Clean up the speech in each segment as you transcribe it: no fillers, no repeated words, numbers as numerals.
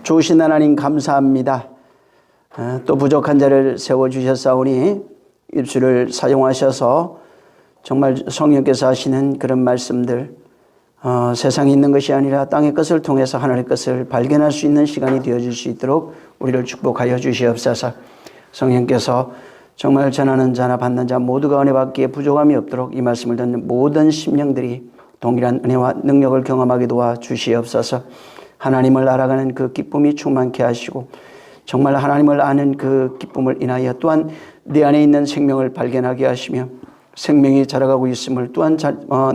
좋으신 하나님 감사합니다. 또 부족한 자를 세워주셨사오니 입술을 사용하셔서 정말 성령께서 하시는 그런 말씀들, 세상에 있는 것이 아니라 땅의 것을 통해서 하늘의 것을 발견할 수 있는 시간이 되어줄 수 있도록 우리를 축복하여 주시옵소서. 성령께서 정말 전하는 자나 받는 자 모두가 은혜 받기에 부족함이 없도록 이 말씀을 듣는 모든 심령들이 동일한 은혜와 능력을 경험하게 도와 주시옵소서. 하나님을 알아가는 그 기쁨이 충만케 하시고 정말 하나님을 아는 그 기쁨을 인하여 또한 내 안에 있는 생명을 발견하게 하시며 생명이 자라가고 있음을 또한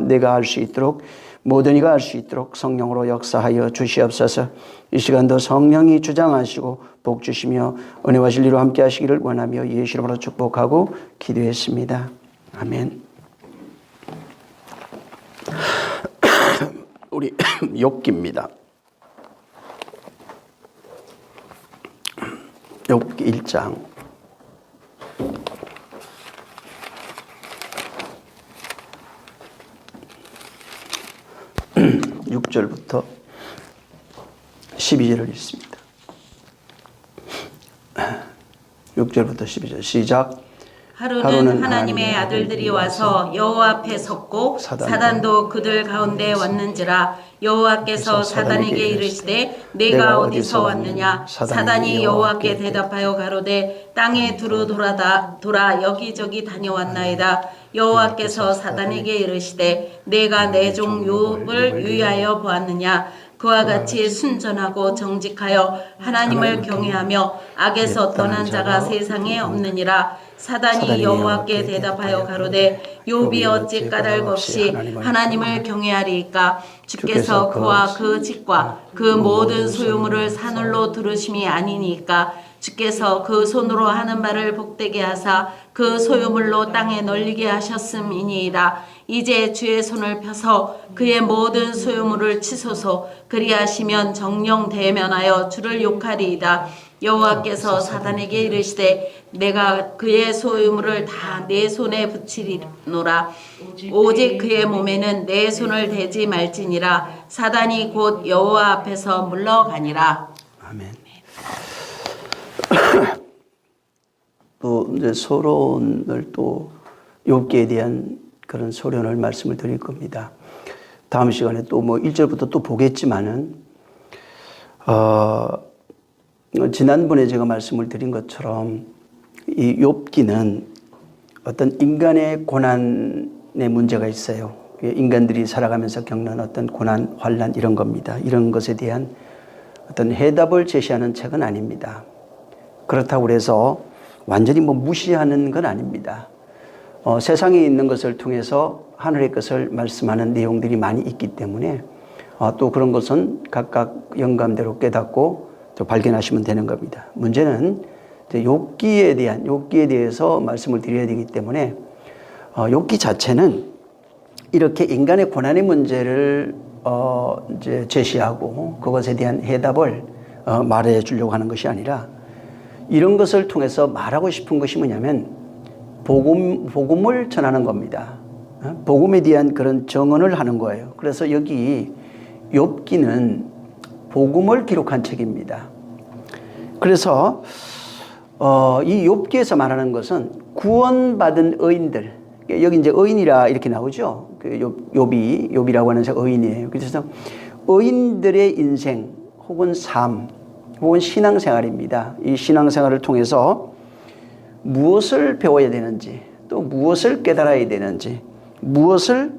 내가 알 수 있도록 모든 이가 알 수 있도록 성령으로 역사하여 주시옵소서. 이 시간도 성령이 주장하시고 복 주시며 은혜와 진리로 함께 하시기를 원하며 예수 이름으로 축복하고 기도했습니다. 아멘. 우리 욥기입니다. 욥기 1장 6절부터 12절을 읽습니다. 6절부터 12절 시작. 하루는 하나님의 아들들이 와서 여호와 앞에 섰고 사단도 그들 가운데 왔는지라. 여호와께서 사단에게 이르시되 내가 어디서 왔느냐. 사단이 여호와께 대답하여 가로되 땅에 두루 돌아 여기저기 다녀왔나이다. 여호와께서 사단에게 이르시되 내가 내 종 욥을 유의하여 보았느냐. 그와 같이 순전하고 정직하여 하나님을 경외하며 악에서 떠난 자가 세상에 없느니라. 사단이 여호와께 대답하여 가로되 욥이 어찌 까닭 없이 하나님을 경외하리이까. 주께서 그와 그 집과 그 모든 소유물을 산울로 두르심이 아니니까. 주께서 그 손으로 하는 바를 복되게 하사 그 소유물로 땅에 널리게 하셨음이니이다. 이제 주의 손을 펴서 그의 모든 소유물을 치소서. 그리하시면 정령 대면하여 주를 욕하리이다. 여호와께서 사단에게 이르시되 내가 그의 소유물을 다 내 손에 붙이리노라. 오직 그의 몸에는 내 손을 대지 말지니라. 사단이 곧 여호와 앞에서 물러가니라. 아멘. 또 이제 소론을 또 욥기에 대한 그런 소련을 말씀을 드릴 겁니다. 다음 시간에 또 뭐 1절부터 또 보겠지만은 지난번에 제가 말씀을 드린 것처럼 이 욥기는 어떤 인간의 고난의 문제가 있어요. 인간들이 살아가면서 겪는 어떤 고난, 환난 이런 겁니다. 이런 것에 대한 어떤 해답을 제시하는 책은 아닙니다. 그렇다고 해서 완전히 뭐 무시하는 건 아닙니다. 세상에 있는 것을 통해서 하늘의 것을 말씀하는 내용들이 많이 있기 때문에 또 그런 것은 각각 영감대로 깨닫고 또 발견하시면 되는 겁니다. 문제는 욥기에 대해서 말씀을 드려야 되기 때문에 욥기 자체는 이렇게 인간의 고난의 문제를 이제 제시하고 그것에 대한 해답을 말해 주려고 하는 것이 아니라 이런 것을 통해서 말하고 싶은 것이 뭐냐면 복음을 전하는 겁니다. 복음에 대한 그런 정언을 하는 거예요. 그래서 여기 욥기는 복음을 기록한 책입니다. 그래서 이 욥기에서 말하는 것은 구원받은 의인들, 여기 이제 의인이라 이렇게 나오죠. 그 욥이라고 하는 의인이에요. 그래서 의인들의 인생 혹은 삶 혹은 신앙생활입니다. 이 신앙생활을 통해서 무엇을 배워야 되는지 또 무엇을 깨달아야 되는지 무엇을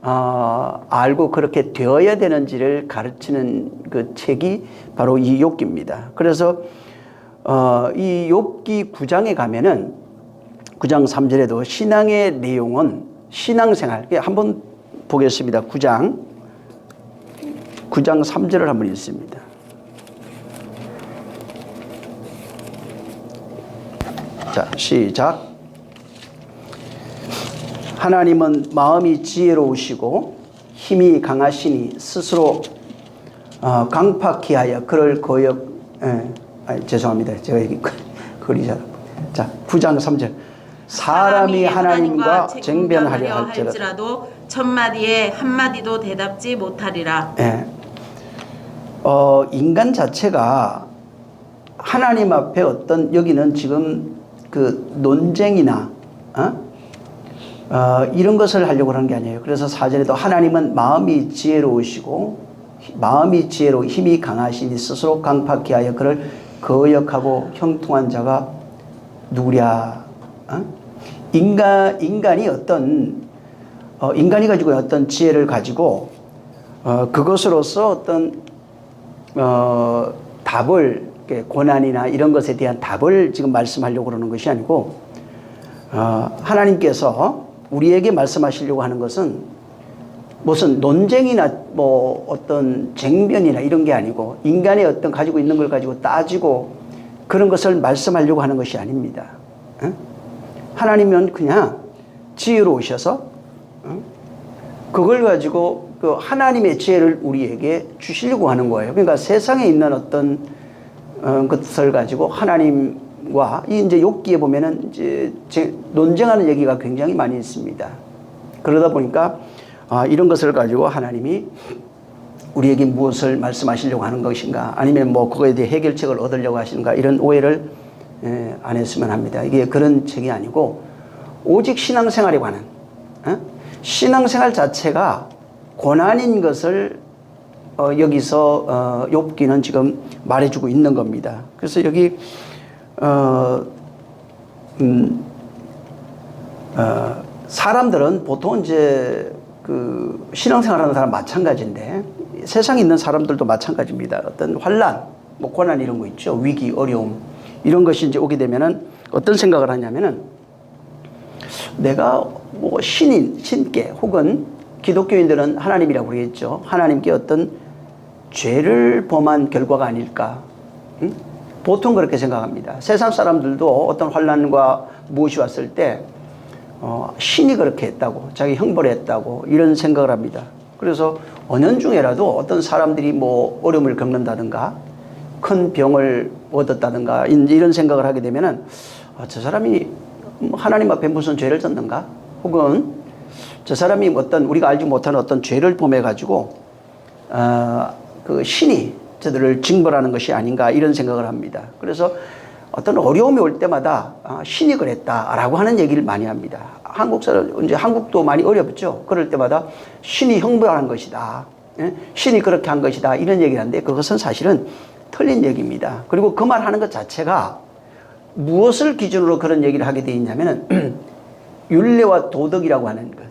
알고 그렇게 되어야 되는지를 가르치는 그 책이 바로 이 욥기입니다. 그래서 이 욥기 9장에 가면은 9장 3절에도 신앙의 내용은 신앙생활 한번 보겠습니다. 9장 3절을 한번 읽습니다. 자, 시작. 하나님은 마음이 지혜로우시고 힘이 강하시니 스스로 강팍히 하여 그를 죄송합니다. 제가 여기 글이 잘. 자, 9장 3절. 사람이 하나님과 쟁변하려 할지라도 천마디에 한마디도 대답지 못하리라. 예. 인간 자체가 하나님 앞에 어떤 여기는 지금 그 논쟁이나 이런 것을 하려고 하는 게 아니에요. 그래서 4절에도 하나님은 마음이 지혜로우시고 힘이 강하시니 스스로 강팍히 하여 그를 거역하고 형통한 자가 누구랴. 인간이 인간이 가지고 어떤 지혜를 가지고 그것으로서 어떤 답을, 고난이나 이런 것에 대한 답을 지금 말씀하려고 그러는 것이 아니고, 하나님께서 우리에게 말씀하시려고 하는 것은 무슨 논쟁이나 뭐 어떤 쟁변이나 이런 게 아니고, 인간의 어떤 가지고 있는 걸 가지고 따지고 그런 것을 말씀하려고 하는 것이 아닙니다. 하나님은 그냥 지혜로우셔서 그걸 가지고 그 하나님의 지혜를 우리에게 주시려고 하는 거예요. 그러니까 세상에 있는 어떤 것을 가지고 하나님과 이제 욥기에 보면은 이제 논쟁하는 얘기가 굉장히 많이 있습니다. 그러다 보니까 이런 것을 가지고 하나님이 우리에게 무엇을 말씀하시려고 하는 것인가, 아니면 뭐 그거에 대해 해결책을 얻으려고 하시는가, 이런 오해를 안 했으면 합니다. 이게 그런 책이 아니고 오직 신앙생활에 관한 신앙생활 자체가 고난인 것을 여기서 욥기는 지금 말해주고 있는 겁니다. 그래서 여기 사람들은 보통 이제 그 신앙생활하는 사람 마찬가지인데, 세상에 있는 사람들도 마찬가지입니다. 어떤 환난, 뭐 고난 이런 거 있죠. 위기, 어려움 이런 것이 이제 오게 되면은 어떤 생각을 하냐면은, 내가 뭐 신께, 혹은 기독교인들은 하나님이라고 그러겠죠. 하나님께 어떤 죄를 범한 결과가 아닐까. 보통 그렇게 생각합니다. 세상 사람들도 어떤 환난과 무엇이 왔을 때 신이 그렇게 했다고, 자기 형벌을 했다고 이런 생각을 합니다. 그래서 은연중에라도 어떤 사람들이 뭐 어려움을 겪는다든가 큰 병을 얻었다든가 이런 생각을 하게 되면은 저 사람이 하나님 앞에 무슨 죄를 졌는가, 혹은 저 사람이 어떤 우리가 알지 못하는 어떤 죄를 범해 가지고 그 신이 저들을 징벌하는 것이 아닌가, 이런 생각을 합니다. 그래서 어떤 어려움이 올 때마다 신이 그랬다라고 하는 얘기를 많이 합니다. 한국 사람, 이제 한국도 많이 어렵죠. 그럴 때마다 신이 형벌한 것이다, 신이 그렇게 한 것이다, 이런 얘기를 하는데 그것은 사실은 틀린 얘기입니다. 그리고 그 말 하는 것 자체가 무엇을 기준으로 그런 얘기를 하게 되어 있냐면은 율례와 도덕이라고 하는 것,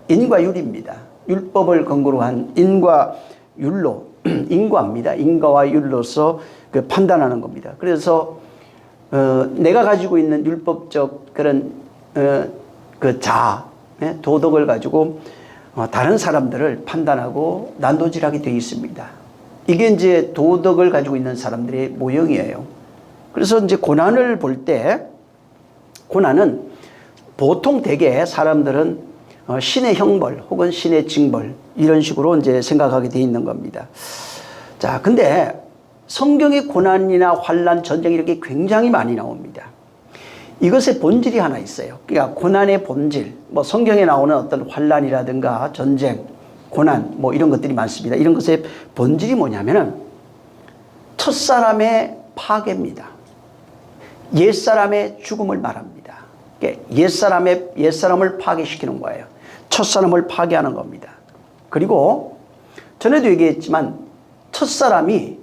인과 율입니다. 율법을 근거로 한 인과 율로, 인과입니다. 인과와 율로서 그 판단하는 겁니다. 그래서 내가 가지고 있는 율법적 그런 그 도덕을 가지고 다른 사람들을 판단하고 난도질하게 되어 있습니다. 이게 이제 도덕을 가지고 있는 사람들의 모형이에요. 그래서 이제 고난을 볼 때, 고난은 보통 대개 사람들은 신의 형벌 혹은 신의 징벌, 이런 식으로 이제 생각하게 되어 있는 겁니다. 자, 근데 성경의 고난이나 환난, 전쟁 이렇게 굉장히 많이 나옵니다. 이것의 본질이 하나 있어요. 그러니까 고난의 본질, 뭐 성경에 나오는 어떤 환난이라든가 전쟁, 고난, 뭐 이런 것들이 많습니다. 이런 것의 본질이 뭐냐면은 첫사람의 파괴입니다. 옛사람의 죽음을 말합니다. 옛사람을 파괴시키는 거예요. 첫사람을 파괴하는 겁니다. 그리고 전에도 얘기했지만 첫사람이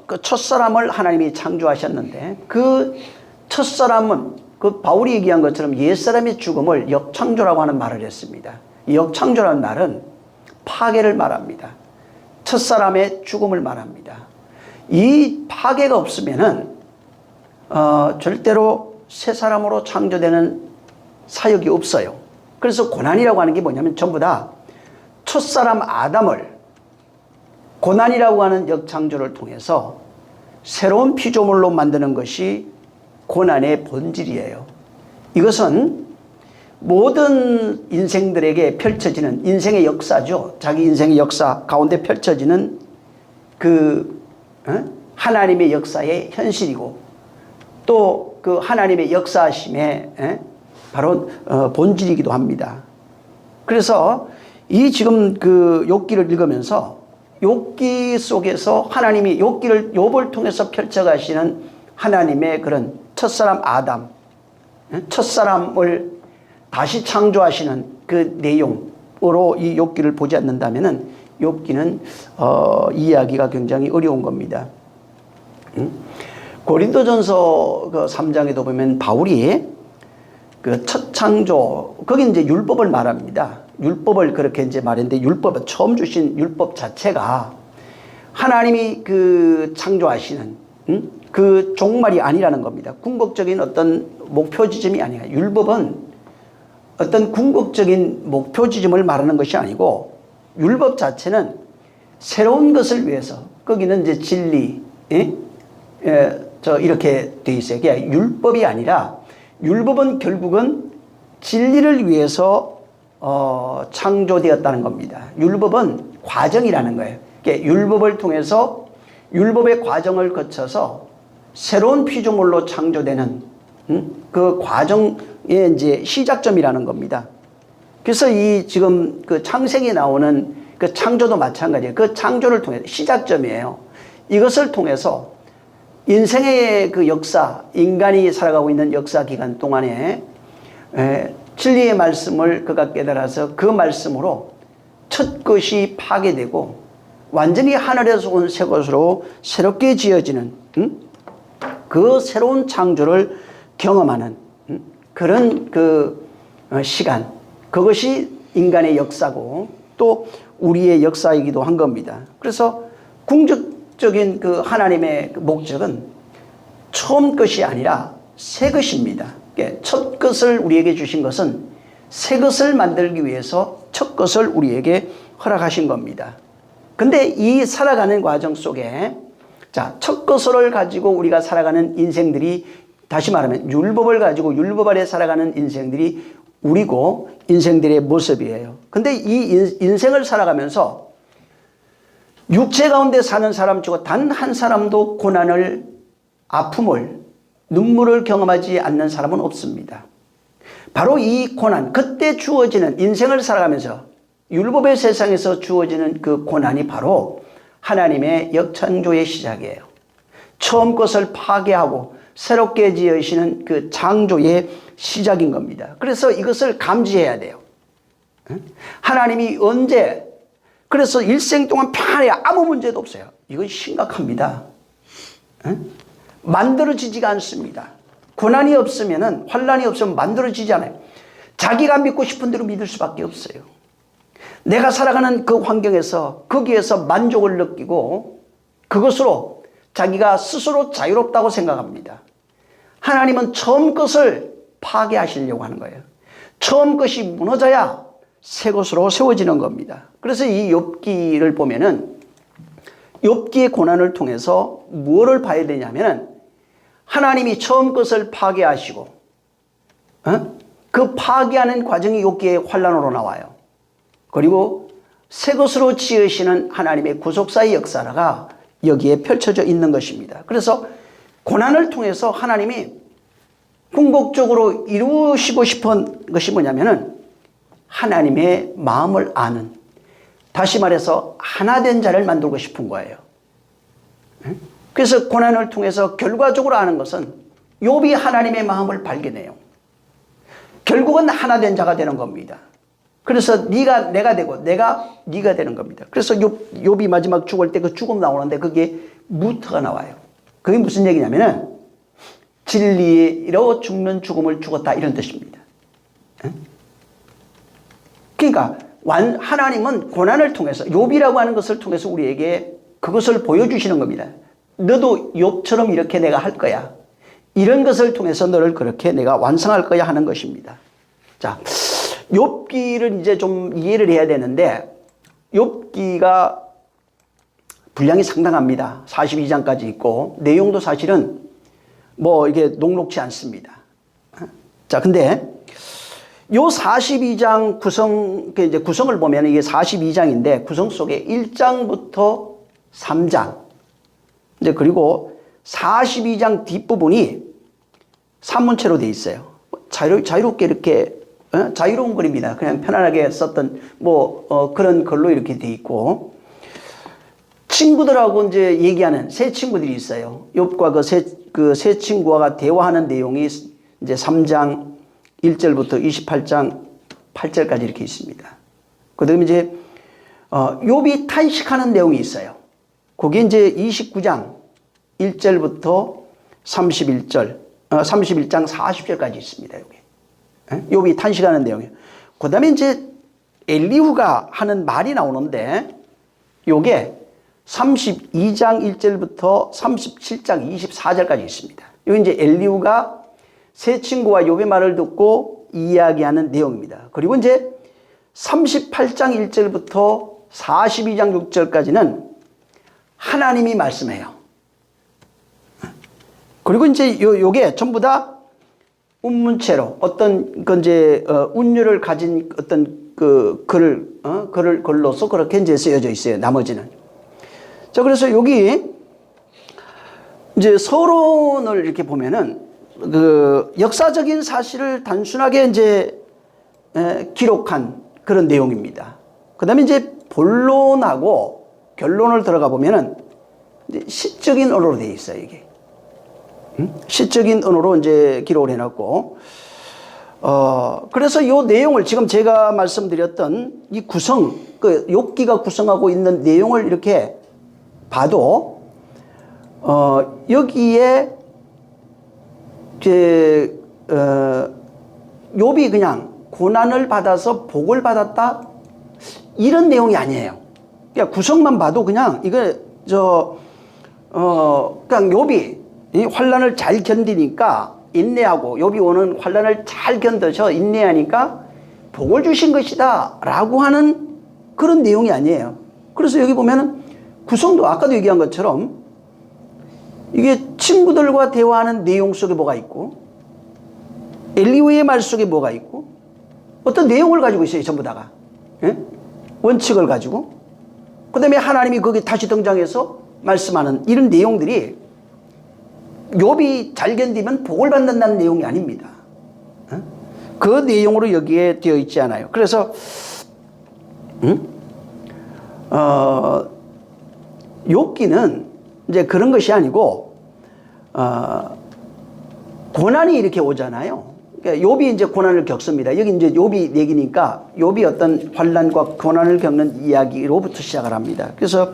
그 첫사람을 하나님이 창조하셨는데, 그 첫사람은 그 바울이 얘기한 것처럼 옛사람의 죽음을 역창조라고 하는 말을 했습니다. 이 역창조라는 말은 파괴를 말합니다. 첫사람의 죽음을 말합니다. 이 파괴가 없으면은 절대로 새 사람으로 창조되는 사역이 없어요. 그래서 고난이라고 하는 게 뭐냐면 전부 다 첫사람 아담을 고난이라고 하는 역창조를 통해서 새로운 피조물로 만드는 것이 고난의 본질이에요. 이것은 모든 인생들에게 펼쳐지는 인생의 역사죠. 자기 인생의 역사 가운데 펼쳐지는 그 하나님의 역사의 현실이고, 또 그 하나님의 역사하심의 바로 본질이기도 합니다. 그래서 이 지금 그 욥기를 읽으면서 욥기 속에서 하나님이 욥을 통해서 펼쳐가시는 하나님의 그런 첫사람 아담, 첫사람을 다시 창조하시는 그 내용으로 이 욥기를 보지 않는다면은 욥기는 이해하기가 굉장히 어려운 겁니다. 고린도전서 그 3장에도 보면 바울이 그 첫 창조, 거기 이제 율법을 말합니다. 율법을 그렇게 이제 말했는데, 율법, 처음 주신 율법 자체가 하나님이 그 창조하시는 그 종말이 아니라는 겁니다. 궁극적인 어떤 목표 지점이 아니에요. 율법은 어떤 궁극적인 목표 지점을 말하는 것이 아니고, 율법 자체는 새로운 것을 위해서, 거기는 이제 진리, 이렇게 돼 있어요. 그게 율법이 아니라, 율법은 결국은 진리를 위해서 창조되었다는 겁니다. 율법은 과정이라는 거예요. 그러니까 율법을 통해서 율법의 과정을 거쳐서 새로운 피조물로 창조되는 그 과정의 이제 시작점이라는 겁니다. 그래서 이 지금 그 창세기에 나오는 그 창조도 마찬가지예요. 그 창조를 통해 시작점이에요. 이것을 통해서 인생의 그 역사, 인간이 살아가고 있는 역사 기간 동안에 진리의 말씀을 그가 깨달아서 그 말씀으로 첫 것이 파괴되고 완전히 하늘에서 온 새 것으로 새롭게 지어지는 그 새로운 창조를 경험하는 그런 그 시간, 그것이 인간의 역사고 또 우리의 역사이기도 한 겁니다. 그래서 궁극적인 그 하나님의 목적은 처음 것이 아니라 새 것입니다. 첫 것을 우리에게 주신 것은 새 것을 만들기 위해서 첫 것을 우리에게 허락하신 겁니다. 근데 이 살아가는 과정 속에 첫 것을 가지고 우리가 살아가는 인생들이, 다시 말하면 율법을 가지고 율법 아래 살아가는 인생들이 우리고 인생들의 모습이에요. 근데 이 인생을 살아가면서 육체 가운데 사는 사람 치고 단 한 사람도 고난을, 아픔을, 눈물을 경험하지 않는 사람은 없습니다. 바로 이 고난, 그때 주어지는, 인생을 살아가면서 율법의 세상에서 주어지는 그 고난이 바로 하나님의 역창조의 시작이에요. 처음 것을 파괴하고 새롭게 지으시는 그 창조의 시작인 겁니다. 그래서 이것을 감지해야 돼요. 하나님이 언제, 그래서 일생 동안 평안해, 아무 문제도 없어요. 이건 심각합니다. 만들어지지가 않습니다. 고난이 없으면은, 환난이 없으면 만들어지지 않아요. 자기가 믿고 싶은 대로 믿을 수밖에 없어요. 내가 살아가는 그 환경에서 거기에서 만족을 느끼고 그것으로 자기가 스스로 자유롭다고 생각합니다. 하나님은 처음 것을 파괴하시려고 하는 거예요. 처음 것이 무너져야 새 것으로 세워지는 겁니다. 그래서 이 욥기를 보면은 욥기의 고난을 통해서 무엇을 봐야 되냐면은 하나님이 처음 것을 파괴하시고 그 파괴하는 과정이 욥기의 환난으로 나와요. 그리고 새 것으로 지으시는 하나님의 구속사의 역사가 여기에 펼쳐져 있는 것입니다. 그래서 고난을 통해서 하나님이 궁극적으로 이루시고 싶은 것이 뭐냐면은 하나님의 마음을 아는, 다시 말해서 하나 된 자를 만들고 싶은 거예요. 그래서 고난을 통해서 결과적으로 아는 것은 욥이 하나님의 마음을 발견해요. 결국은 하나 된 자가 되는 겁니다. 그래서 네가 내가 되고 내가 네가 되는 겁니다. 그래서 욥이 마지막 죽을 때 그 죽음 나오는데 그게 무트가 나와요. 그게 무슨 얘기냐면은 진리로 죽는 죽음을 죽었다, 이런 뜻입니다. 그러니까 하나님은 고난을 통해서, 욥이라고 하는 것을 통해서 우리에게 그것을 보여주시는 겁니다. 너도 욥처럼 이렇게 내가 할 거야. 이런 것을 통해서 너를 그렇게 내가 완성할 거야 하는 것입니다. 자, 욥기를 이제 좀 이해를 해야 되는데, 욥기가 분량이 상당합니다. 42장까지 있고 내용도 사실은 뭐 이게 녹록지 않습니다. 자, 근데 요 42장 이제 구성을 보면 이게 42장인데 구성 속에 1장부터 3장, 이제 그리고 42장 뒷부분이 산문체로 되어 있어요. 자유롭게 이렇게 자유로운 글입니다. 그냥 편안하게 썼던 그런 글로 이렇게 되어 있고, 친구들하고 이제 얘기하는 세 친구들이 있어요. 욥과 그 세 친구와 대화하는 내용이 이제 3장 1절부터 28장 8절까지 이렇게 있습니다. 그다음에 이제 욥이 탄식하는 내용이 있어요. 그게 이제 29장 1절부터 31장 40절까지 있습니다. 여기. 욥이 탄식하는 내용이에요. 그다음에 이제 엘리후가 하는 말이 나오는데 요게 32장 1절부터 37장 24절까지 있습니다. 여기 이제 엘리후가 세 친구와 욥의 말을 듣고 이야기하는 내용입니다. 그리고 이제 38장 1절부터 42장 6절까지는 하나님이 말씀해요. 그리고 이제 요게 전부 다 운문체로 어떤 이제 운율을 가진 어떤 그 글로서 그렇게 이제 쓰여져 있어요. 나머지는. 자, 그래서 여기 이제 서론을 이렇게 보면은 그 역사적인 사실을 단순하게 이제 기록한 그런 내용입니다. 그 다음에 이제 본론하고 결론을 들어가 보면은 이제 시적인 언어로 되어 있어요, 이게. 시적인 언어로 이제 기록을 해놨고, 그래서 이 내용을 지금 제가 말씀드렸던 이 구성, 그 욥기가 구성하고 있는 내용을 이렇게 봐도, 여기에 욥이 그냥 고난을 받아서 복을 받았다? 이런 내용이 아니에요. 그냥 구성만 봐도 그냥 그냥 욥이 이 환난을 잘 견디니까 인내하고 욥이 오는 환난을 잘 견뎌서 인내하니까 복을 주신 것이다 라고 하는 그런 내용이 아니에요. 그래서 여기 보면은 구성도 아까도 얘기한 것처럼 이게 친구들과 대화하는 내용 속에 뭐가 있고 엘리후의 말 속에 뭐가 있고 어떤 내용을 가지고 있어요. 전부 다가. 예? 원칙을 가지고 그 다음에 하나님이 거기 다시 등장해서 말씀하는 이런 내용들이 욥이 잘 견디면 복을 받는다는 내용이 아닙니다. 그 내용으로 여기에 되어 있지 않아요. 그래서 욥기는 이제 그런 것이 아니고 고난이 이렇게 오잖아요. 그러니까 욥이 이제 고난을 겪습니다. 여기 이제 욥이 얘기니까 욥이 어떤 환난과 고난을 겪는 이야기로부터 시작을 합니다. 그래서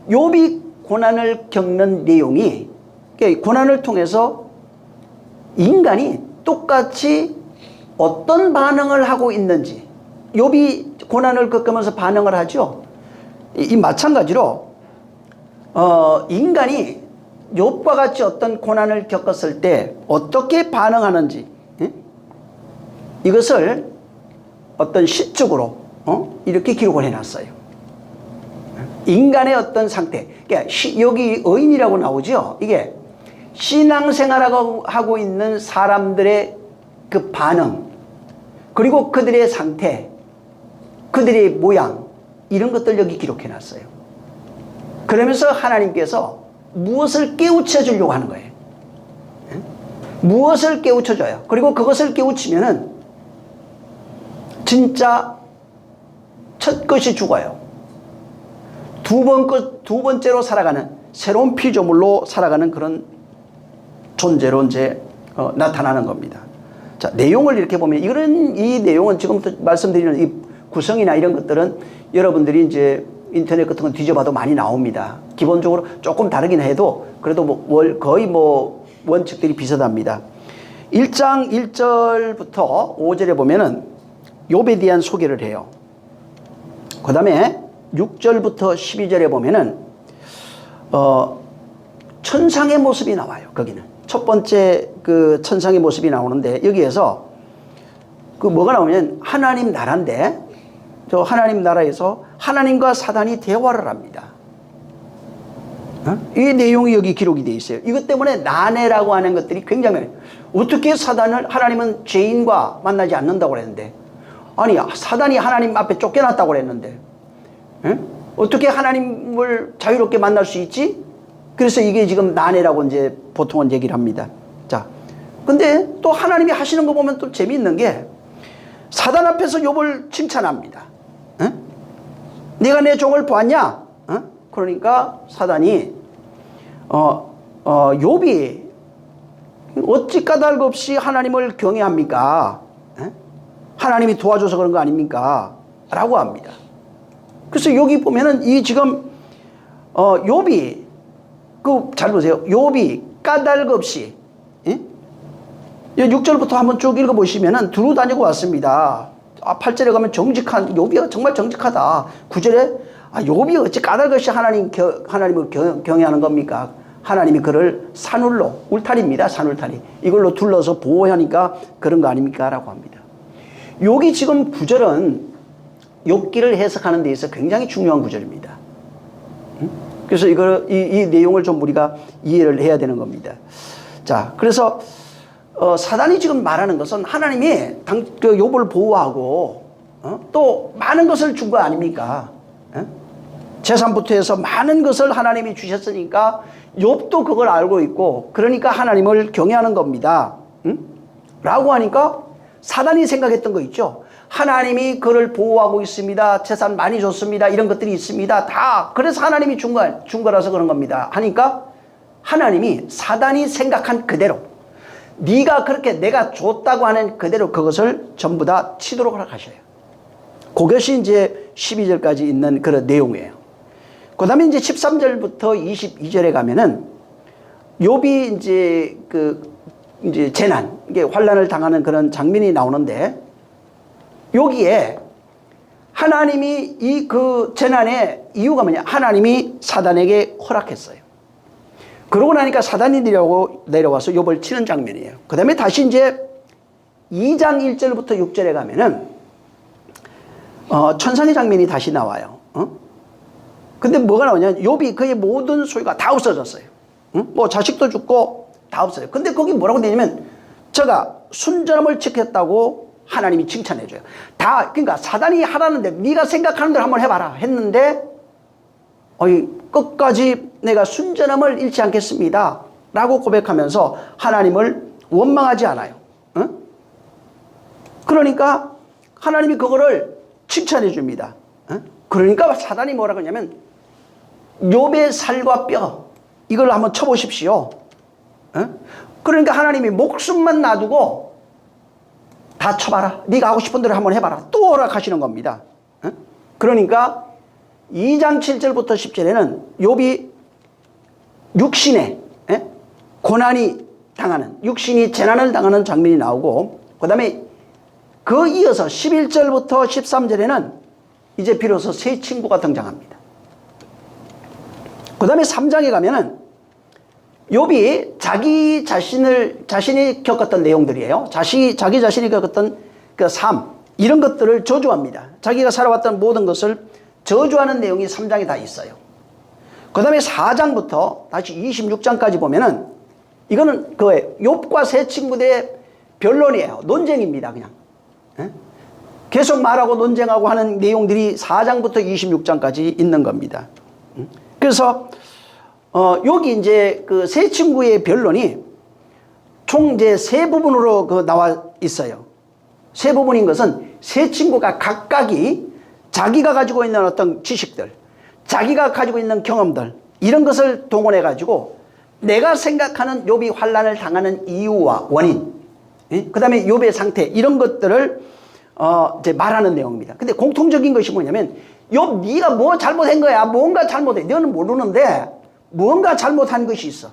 욥이 고난을 겪는 내용이 고난을 통해서 인간이 똑같이 어떤 반응을 하고 있는지 욥이 고난을 겪으면서 반응을 하죠. 이 마찬가지로 인간이 욥과 같이 어떤 고난을 겪었을 때 어떻게 반응하는지 이것을 어떤 시적으로 이렇게 기록을 해놨어요. 인간의 어떤 상태. 그러니까 여기 의인이라고 나오죠. 이게 신앙생활하고 하고 있는 사람들의 그 반응, 그리고 그들의 상태, 그들의 모양, 이런 것들 여기 기록해놨어요. 그러면서 하나님께서 무엇을 깨우쳐 주려고 하는 거예요. 무엇을 깨우쳐 줘요. 그리고 그것을 깨우치면은 진짜 첫 것이 죽어요. 두 번째로 살아가는 새로운 피조물로 살아가는 그런 존재로 이제 나타나는 겁니다. 자, 내용을 이렇게 보면 이 내용은 지금부터 말씀드리는 이 구성이나 이런 것들은 여러분들이 이제 인터넷 같은 거 뒤져봐도 많이 나옵니다. 기본적으로 조금 다르긴 해도 그래도 거의 원칙들이 비슷합니다. 1장 1절부터 5절에 보면은 욥에 대한 소개를 해요. 그 다음에 6절부터 12절에 보면은 천상의 모습이 나와요. 거기는 첫 번째 그 천상의 모습이 나오는데 여기에서 그 뭐가 나오냐면 하나님 나라인데 저 하나님 나라에서 하나님과 사단이 대화를 합니다. 이 내용이 여기 기록이 되어 있어요. 이것 때문에 난해라고 하는 것들이 굉장히 어떻게 하나님은 죄인과 만나지 않는다고 그랬는데 아니 사단이 하나님 앞에 쫓겨났다고 그랬는데 어떻게 하나님을 자유롭게 만날 수 있지? 그래서 이게 지금 난해라고 이제 보통은 얘기를 합니다. 자, 근데 또 하나님이 하시는 거 보면 또 재미있는 게 사단 앞에서 욥을 칭찬합니다. 네가 내 종을 보았냐? 그러니까 사단이 욥이 어찌 까닭 없이 하나님을 경외합니까? 에? 하나님이 도와줘서 그런 거 아닙니까? 라고 합니다. 그래서 여기 보면은 이 지금 욥이 잘 보세요. 욥이 까닭 없이 6절부터 한번 쭉 읽어보시면은 두루 다니고 왔습니다. 8절에 가면 정직한 욥이 정말 정직하다. 9절에 욥이 어찌 까닭 없이 하나님을 경외하는 겁니까? 하나님이 그를 산울로, 울타리입니다. 산울타리. 이걸로 둘러서 보호하니까 그런 거 아닙니까? 라고 합니다. 여기 지금 구절은 욥기를 해석하는 데 있어서 굉장히 중요한 구절입니다. 그래서 이 내용을 좀 우리가 이해를 해야 되는 겁니다. 자, 그래서 사단이 지금 말하는 것은 하나님이 그 욥을 보호하고 또 많은 것을 준 거 아닙니까? 재산부터 해서 많은 것을 하나님이 주셨으니까 욥도 그걸 알고 있고 그러니까 하나님을 경외하는 겁니다. 라고 하니까 사단이 생각했던 거 있죠. 하나님이 그를 보호하고 있습니다. 재산 많이 줬습니다. 이런 것들이 있습니다. 다 그래서 하나님이 준 거라서 그런 겁니다. 하니까 하나님이 사단이 생각한 그대로 네가 그렇게 내가 줬다고 하는 그대로 그것을 전부 다 치도록 하셔요. 그것이 이제 12절까지 있는 그런 내용이에요. 그 다음에 이제 13절부터 22절에 가면은 욥이 이제 재난, 이게 환난을 당하는 그런 장면이 나오는데 여기에 하나님이 그 재난의 이유가 뭐냐? 하나님이 사단에게 허락했어요. 그러고 나니까 사단이 내려와서 욥을 치는 장면이에요. 그 다음에 다시 이제 2장 1절부터 6절에 가면은 천상의 장면이 다시 나와요. 근데 뭐가 나오냐? 욥이 그의 모든 소유가 다 없어졌어요. 뭐 자식도 죽고 다 없어요. 근데 거기 뭐라고 되냐면 저가 순전함을 지켰다고 하나님이 칭찬해줘요. 그러니까 사단이 하라는데 네가 생각하는 대로 한번 해봐라 했는데 끝까지 내가 순전함을 잃지 않겠습니다 라고 고백하면서 하나님을 원망하지 않아요. 그러니까 하나님이 그거를 칭찬해 줍니다. 그러니까 사단이 뭐라고 하냐면 욥의 살과 뼈 이걸 한번 쳐보십시오. 그러니까 하나님이 목숨만 놔두고 다 쳐봐라. 네가 하고 싶은 대로 한번 해봐라. 또 허락하시는 겁니다. 그러니까 2장 7절부터 10절에는 욥이 육신의 고난이 당하는, 육신이 재난을 당하는 장면이 나오고 그 다음에 그 이어서 11절부터 13절에는 이제 비로소 새 친구가 등장합니다. 그 다음에 3장에 가면은 욥이 자신이 겪었던 내용들이에요. 자기 자신이 겪었던 그 삶, 이런 것들을 저주합니다. 자기가 살아왔던 모든 것을 저주하는 내용이 3장에 다 있어요. 그 다음에 4장부터 다시 26장까지 보면은 이거는 그 욥과 세 친구들의 변론이에요. 논쟁입니다. 그냥 계속 말하고 논쟁하고 하는 내용들이 4장부터 26장까지 있는 겁니다. 그래서 여기 이제 그 세 친구의 변론이 총 이제 세 부분으로 나와 있어요. 세 부분인 것은 세 친구가 각각이 자기가 가지고 있는 어떤 지식들, 자기가 가지고 있는 경험들, 이런 것을 동원해 가지고 내가 생각하는 욥이 환난을 당하는 이유와 원인, 그 다음에 욥의 상태, 이런 것들을 이제 말하는 내용입니다. 근데 공통적인 것이 뭐냐면 욥 네가 뭐 잘못한 거야. 뭔가 잘못해. 너는 모르는데 뭔가 잘못한 것이 있어.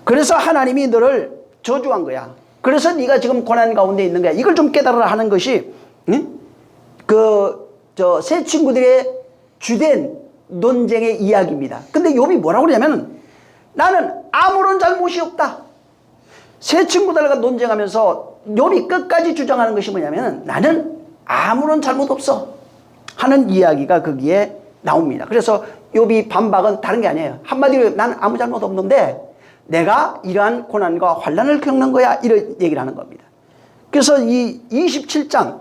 그래서 하나님이 너를 저주한 거야. 그래서 네가 지금 고난 가운데 있는 거야. 이걸 좀 깨달으라 하는 것이 세 친구들의 주된 논쟁의 이야기입니다. 근데 욥이 뭐라고 그러냐면 나는 아무런 잘못이 없다. 세 친구들과 논쟁하면서 욥이 끝까지 주장하는 것이 뭐냐면 나는 아무런 잘못 없어 하는 이야기가 거기에 나옵니다. 그래서 욥이 반박은 다른 게 아니에요. 한마디로 나는 아무 잘못 없는데 내가 이러한 고난과 환난을 겪는 거야, 이런 얘기를 하는 겁니다. 그래서 이 27장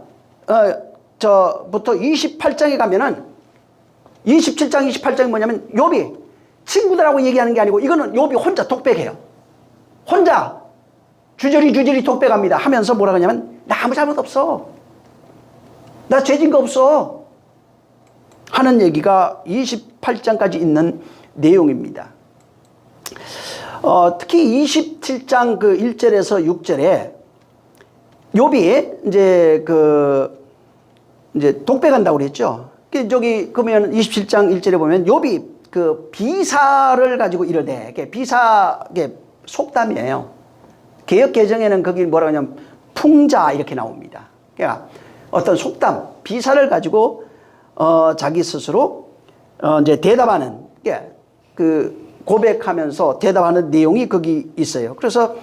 부터 28장에 가면은 27장 28장이 뭐냐면 욥이 친구들하고 얘기하는 게 아니고 이거는 욥이 혼자 독백해요. 혼자 주저리 독백합니다. 하면서 뭐라고 하냐면 나 아무 잘못 없어. 나 죄진 거 없어. 하는 얘기가 28장까지 있는 내용입니다. 특히 27장 그 1절에서 6절에 욥이 이제 독백한다고 그랬죠. 저기 그러면 27장 1절에 보면 욥이 그 비사를 가지고 이르되, 비사의 속담이에요. 개역 개정에는 거기 뭐라고 하냐면 풍자 이렇게 나옵니다. 그러니까 어떤 속담, 비사를 가지고 자기 스스로 이제 대답하는 그 고백하면서 대답하는 내용이 거기 있어요. 그래서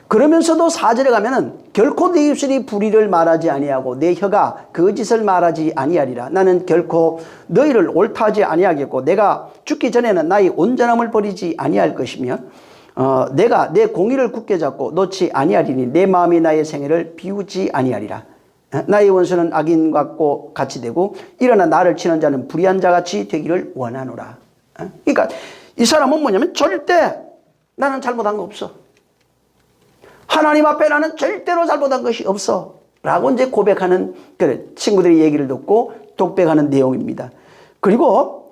그러면서도 4절에 가면은 결코 내 입술이 불의를 말하지 아니하고 내 혀가 거짓을 말하지 아니하리라. 나는 결코 너희를 옳다하지 아니하겠고 내가 죽기 전에는 나의 온전함을 버리지 아니할 것이며 내가 내 공의를 굳게 잡고 놓지 아니하리니 내 마음이 나의 생애를 비우지 아니하리라. 나의 원수는 악인 같이 되고 일어나 나를 치는 자는 불의한 자같이 되기를 원하노라. 그러니까 이 사람은 뭐냐면 절대 나는 잘못한 거 없어. 하나님 앞에 나는 절대로 잘못한 것이 없어. 라고 이제 고백하는, 그래, 친구들의 얘기를 듣고 독백하는 내용입니다. 그리고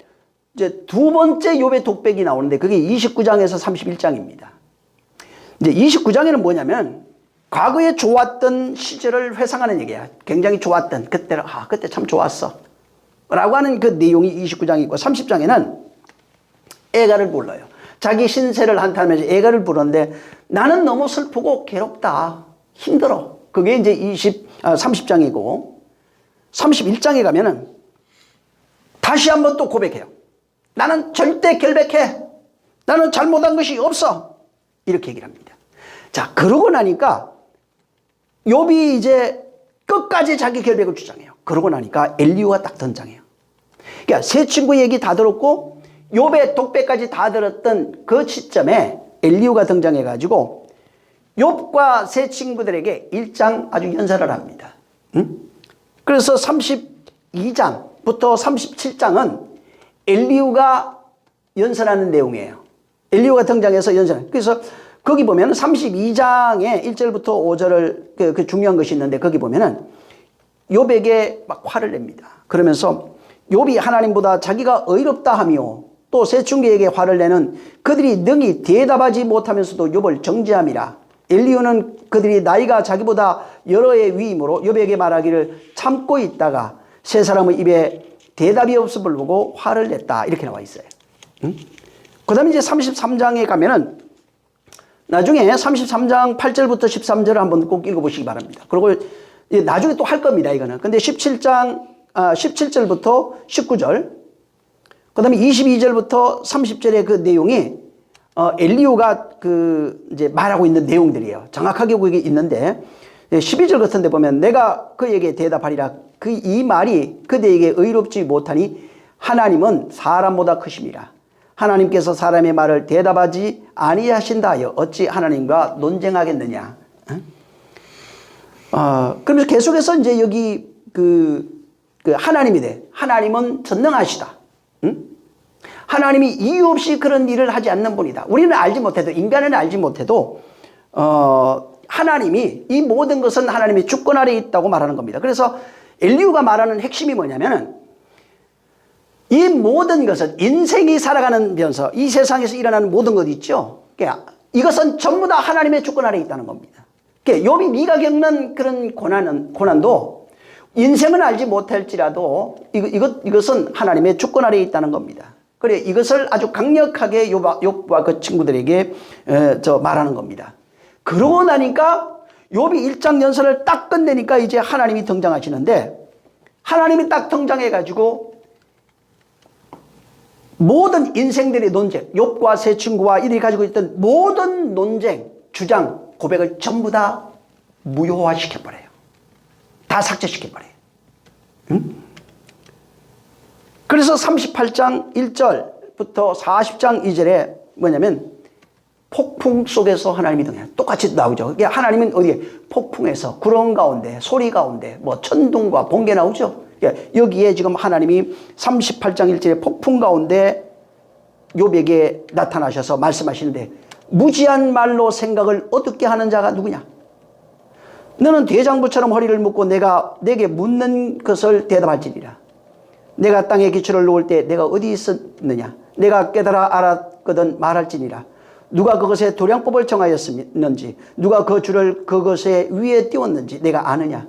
이제 두 번째 욥의 독백이 나오는데 그게 29장에서 31장입니다. 이제 29장에는 뭐냐면 과거에 좋았던 시절을 회상하는 얘기야. 굉장히 좋았던, 그때 참 좋았어. 라고 하는 그 내용이 29장이 있고 30장에는 애가를 불러요. 자기 신세를 한탄하면서 애가를 부르는데 나는 너무 슬프고 괴롭다. 힘들어. 그게 이제 30장이고 31장에 가면은 다시 한번 또 고백해요. 나는 절대 결백해. 나는 잘못한 것이 없어. 이렇게 얘기를 합니다. 자, 그러고 나니까 욥이 이제 끝까지 자기 결백을 주장해요. 그러고 나니까 엘리후가 딱 등장해요. 그러니까 세 친구 얘기 다 들었고 욥의 독백까지 다 들었던 그 시점에 엘리후가 등장해가지고 욥과 세 친구들에게 1장 아주 연설을 합니다. 그래서 32장부터 37장은 엘리후가 연설하는 내용이에요. 엘리후가 등장해서 연설하는. 그래서 거기 보면 32장에 1절부터 5절을 그 중요한 것이 있는데 거기 보면은 욥에게 막 화를 냅니다. 그러면서 욥이 하나님보다 자기가 의롭다 하며 또 세 친구에게 화를 내는 그들이 능히 대답하지 못하면서도 욥을 정죄함이라. 엘리후는 그들이 나이가 자기보다 여러 해 위임으로 욥에게 말하기를 참고 있다가 세 사람의 입에 대답이 없음을 보고 화를 냈다. 이렇게 나와 있어요. 그 다음에 이제 33장에 가면은 나중에 33장 8절부터 13절을 한번 꼭 읽어보시기 바랍니다. 그리고 나중에 또 할 겁니다. 이거는. 근데 17절부터 19절 그 다음에 22절부터 30절의 그 내용이 엘리후가 이제 말하고 있는 내용들이에요. 정확하게 거기 있는데 12절 같은 데 보면 내가 그에게 대답하리라. 이 말이 그대에게 의롭지 못하니 하나님은 사람보다 크심이라. 하나님께서 사람의 말을 대답하지 아니하신다 하여 어찌 하나님과 논쟁하겠느냐. 그러면서 계속해서 이제 여기 하나님이 돼. 하나님은 전능하시다. 하나님이 이유 없이 그런 일을 하지 않는 분이다. 우리는 알지 못해도, 인간은 알지 못해도 하나님이 이 모든 것은 하나님의 주권 아래에 있다고 말하는 겁니다. 그래서 엘리후가 말하는 핵심이 뭐냐면은 이 모든 것은 인생이 살아가면서 이 세상에서 일어나는 모든 것 있죠. 그러니까 이것은 전부 다 하나님의 주권 아래에 있다는 겁니다. 그러니까 욥이 네가 겪는 그런 고난도 인생은 알지 못할지라도 이것은 하나님의 주권 아래에 있다는 겁니다. 그래 이것을 아주 강력하게 욥과 그 친구들에게 말하는 겁니다. 그러고 나니까 욥이 1장 연설을 딱 끝내니까 이제 하나님이 등장하시는데 하나님이 딱 등장해가지고 모든 인생들의 논쟁, 욥과 세 친구와 이들이 가지고 있던 모든 논쟁, 주장, 고백을 전부 다 무효화시켜버려요. 다 삭제시켜버려요. 그래서 38장 1절부터 40장 2절에 뭐냐면 폭풍 속에서 하나님이 등장해요. 똑같이 나오죠. 그러니까 하나님은 어디에? 폭풍에서, 구름 가운데, 소리 가운데, 뭐 천둥과 번개 나오죠. 그러니까 여기에 지금 하나님이 38장 1절에 폭풍 가운데 욥에게 나타나셔서 말씀하시는데 무지한 말로 생각을 어둡게 하는 자가 누구냐? 너는 대장부처럼 허리를 묶고 내가 내게 묻는 것을 대답할지니라. 내가 땅에 기초를 놓을 때 내가 어디 있었느냐? 내가 깨달아 알았거든 말할지니라. 누가 그것의 도량법을 정하였는지, 누가 그 줄을 그것의 위에 띄웠는지 내가 아느냐?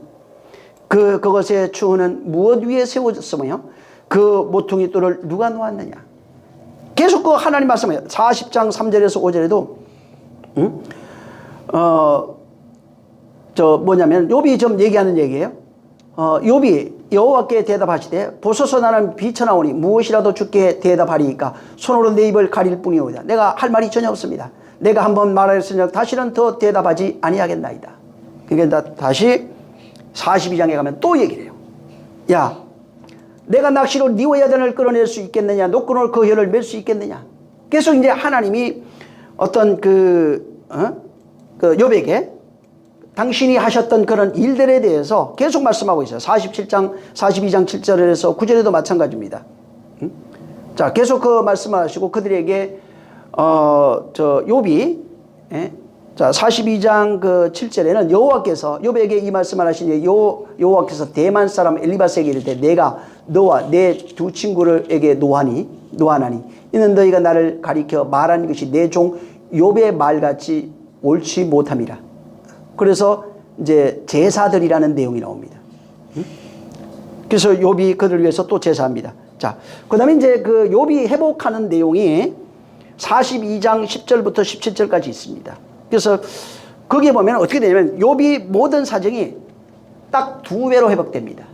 그것의 추후는 무엇 위에 세워졌으며 그 모퉁이 돌을 누가 놓았느냐? 계속 그 하나님 말씀해요. 40장 3절에서 5절에도 뭐냐면 욥이 좀 얘기하는 얘기예요. 욥이 여호와께 대답하시되 보소서 나는 비천하오니 무엇이라도 주께 대답하리이까 손으로 내 입을 가릴 뿐이오이다. 내가 할 말이 전혀 없습니다. 내가 한번 말하였으니 다시는 더 대답하지 아니하겠나이다. 그러니까 다시 42장에 가면 또 얘기를 해요. 야, 내가 낚시로 니와 야단을 끌어낼 수 있겠느냐? 노끈으로 그 혀를 맬 수 있겠느냐? 계속 이제 하나님이 어떤 욥에게 당신이 하셨던 그런 일들에 대해서 계속 말씀하고 있어요. 42장 7절에서 9절에도 마찬가지입니다. 자, 계속 그 말씀하시고 그들에게 욥이 자, 42장 7절에는 여호와께서 욥에게 이 말씀을 하시니 여호와께서 대만 사람 엘리바스에게 이르되 내가 너와 내 두 친구들에게 노하나니 이는 너희가 나를 가리켜 말하는 것이 내 종 욥의 말같이 옳지 못함이라. 그래서 이제 제사들이라는 내용이 나옵니다. 그래서 욥이 그들을 위해서 또 제사합니다. 자, 그다음에 이제 그 욥이 회복하는 내용이 42장 10절부터 17절까지 있습니다. 그래서 거기에 보면 어떻게 되냐면 욥이 모든 사정이 딱 두 배로 회복됩니다.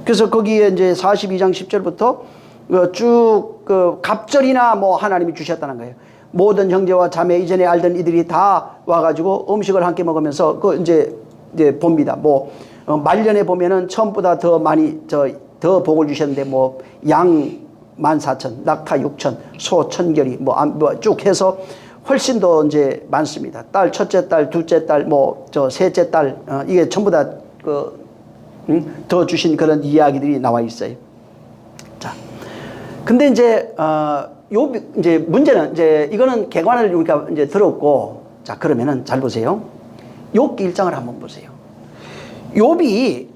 그래서 거기에 이제 42장 10절부터 쭉 갑절이나 뭐 하나님이 주셨다는 거예요. 모든 형제와 자매 이전에 알던 이들이 다 와가지고 음식을 함께 먹으면서 이제 봅니다. 뭐 말년에 보면은 처음보다 더 많이 더 복을 주셨는데 뭐 양 14,000, 낙타 6,000, 소 1,000결이 뭐 쭉 해서 훨씬 더 이제 많습니다. 딸, 첫째 딸, 둘째 딸, 셋째 딸, 이게 전부 다 더 주신 그런 이야기들이 나와 있어요. 자, 근데 이제 이제 문제는 이제 이거는 개관을 우리가 이제 들었고, 자, 그러면은 잘 보세요. 욥기 1장을 한번 보세요. 욥이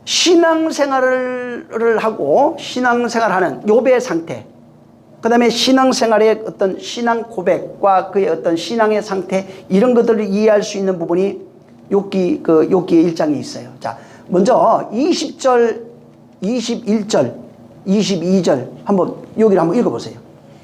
신앙생활을 하고 신앙생활하는 욥의 상태, 그 다음에 신앙생활의 어떤 신앙 고백과 그의 어떤 신앙의 상태, 이런 것들을 이해할 수 있는 부분이 욥기의 1장에 있어요. 자, 먼저 20절, 21절, 22절 한번 여기를 한번 읽어보세요.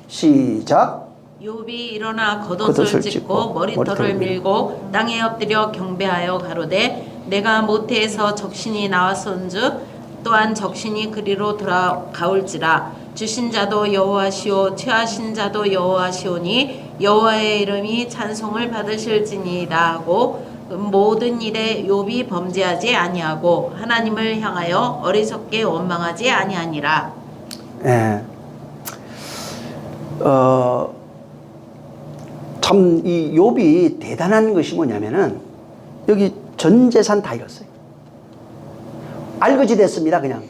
시작. 욥이 일어나 겉옷을 찢고 머리털을 밀고 땅에 엎드려 경배하여 가로되 내가 모태에서 적신이 나왔은즉 또한 적신이 그리로 돌아가올지라. 주신 자도 여호와시오 취하신 자도 여호와시오니 여호와의 이름이 찬송을 받으실지니이다 하고 모든 일에 욥이 범죄하지 아니하고 하나님을 향하여 어리석게 원망하지 아니하니라. 예. 참 이 욥이 대단한 것이 뭐냐면은 여기 전 재산 다 잃었어요. 알거지 됐습니다. 그냥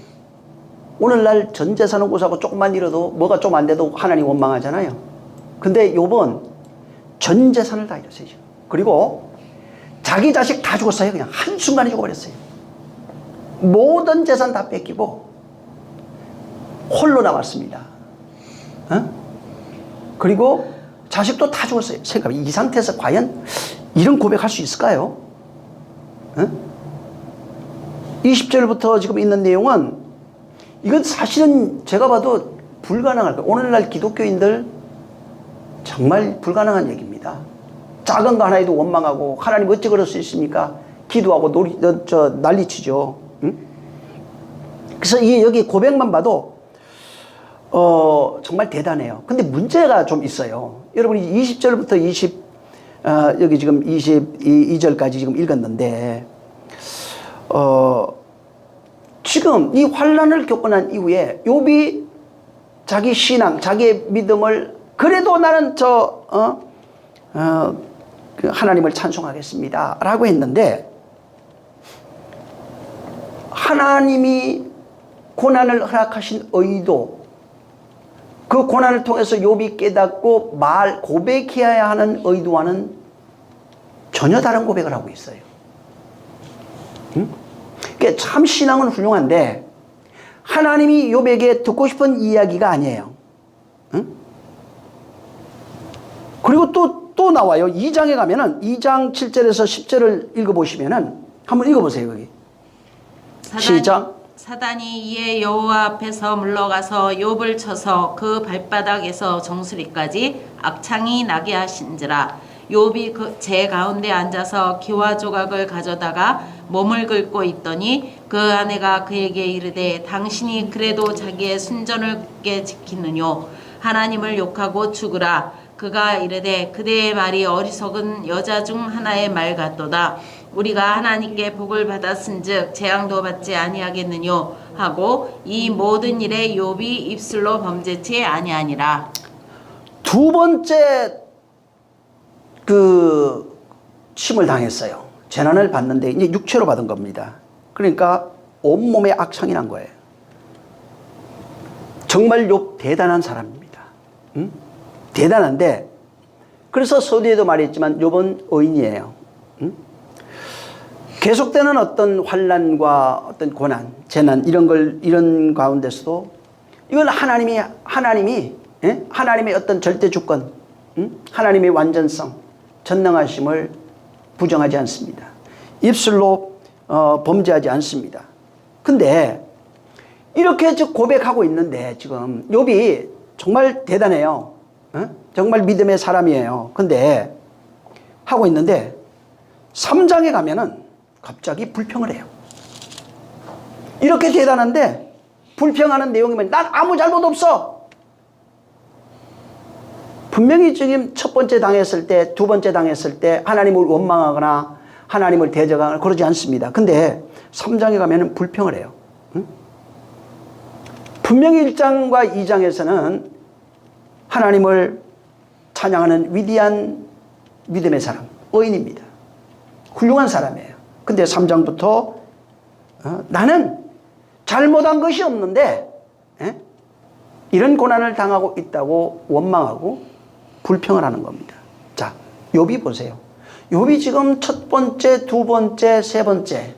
오늘날 전 재산을 고사고 조금만 잃어도 뭐가 좀 안 돼도 하나님 원망하잖아요. 근데 욥은 전 재산을 다 잃었어요. 그리고 자기 자식 다 죽었어요. 그냥 한순간에 죽어버렸어요. 모든 재산 다 뺏기고 홀로 남았습니다. 그리고 자식도 다 죽었어요. 생각해, 이 상태에서 과연 이런 고백할 수 있을까요? 20절부터 지금 있는 내용은 이건 사실은 제가 봐도 불가능할 거예요. 오늘날 기독교인들 정말 불가능한 얘기입니다. 작은 거 하나에도 원망하고 하나님 어찌 그럴 수 있습니까? 기도하고 난리치죠. 그래서 여기 고백만 봐도 정말 대단해요. 근데 문제가 좀 있어요. 여러분이 20절부터 여기 지금 22절까지 지금 읽었는데 지금 이 환난을 겪고 난 이후에 욥이 자기 신앙, 자기의 믿음을 그래도 나는 그 하나님을 찬송하겠습니다 라고 했는데 하나님이 고난을 허락하신 의도, 그 고난을 통해서 욥이 깨닫고 고백해야 하는 의도와는 전혀 다른 고백을 하고 있어요. 그러니까 참 신앙은 훌륭한데 하나님이 욥에게 듣고 싶은 이야기가 아니에요. 응? 그리고 또 나와요. 2장에 가면은 2장 7절에서 10절을 읽어보시면은 한번 읽어보세요. 거기 시작. 사단이 이에 여호와 앞에서 물러가서 욥을 쳐서 그 발바닥에서 정수리까지 악창이 나게 하신지라. 욥이 제 가운데 앉아서 기와 조각을 가져다가 몸을 긁고 있더니 그 아내가 그에게 이르되 당신이 그래도 자기의 순전을 굳게 지키느뇨. 하나님을 욕하고 죽으라. 그가 이르되 그대의 말이 어리석은 여자 중 하나의 말 같도다. 우리가 하나님께 복을 받았은즉 재앙도 받지 아니하겠느뇨 하고 이 모든 일에 욥이 입술로 범죄치 아니하니라. 두 번째 그 침을 당했어요. 재난을 받는데 이제 육체로 받은 겁니다. 그러니까 온몸에 악창이 난 거예요. 정말 욥 대단한 사람입니다. 응? 대단한데 그래서 서두에도 말했지만 욥은 의인이에요. 응? 계속되는 어떤 환난과 어떤 고난, 재난 이런 가운데서도 이건 하나님의 어떤 절대 주권, 하나님의 완전성, 전능하심을 부정하지 않습니다. 입술로 범죄하지 않습니다. 근데 이렇게 고백하고 있는데 지금 욥이 정말 대단해요. 정말 믿음의 사람이에요. 근데 하고 있는데 3장에 가면은 갑자기 불평을 해요. 이렇게 대단한데 불평하는 내용이면 난 아무 잘못 없어. 분명히 지금 첫 번째 당했을 때, 두 번째 당했을 때 하나님을 원망하거나 하나님을 대적하거나 그러지 않습니다. 근데 3장에 가면은 불평을 해요. 응? 분명히 1장과 2장에서는 하나님을 찬양하는 위대한 믿음의 사람, 의인입니다. 훌륭한 사람이에요. 근데 3장부터 나는 잘못한 것이 없는데 이런 고난을 당하고 있다고 원망하고 불평을 하는 겁니다. 자, 욥이 보세요. 욥이 지금 첫 번째, 두 번째, 세 번째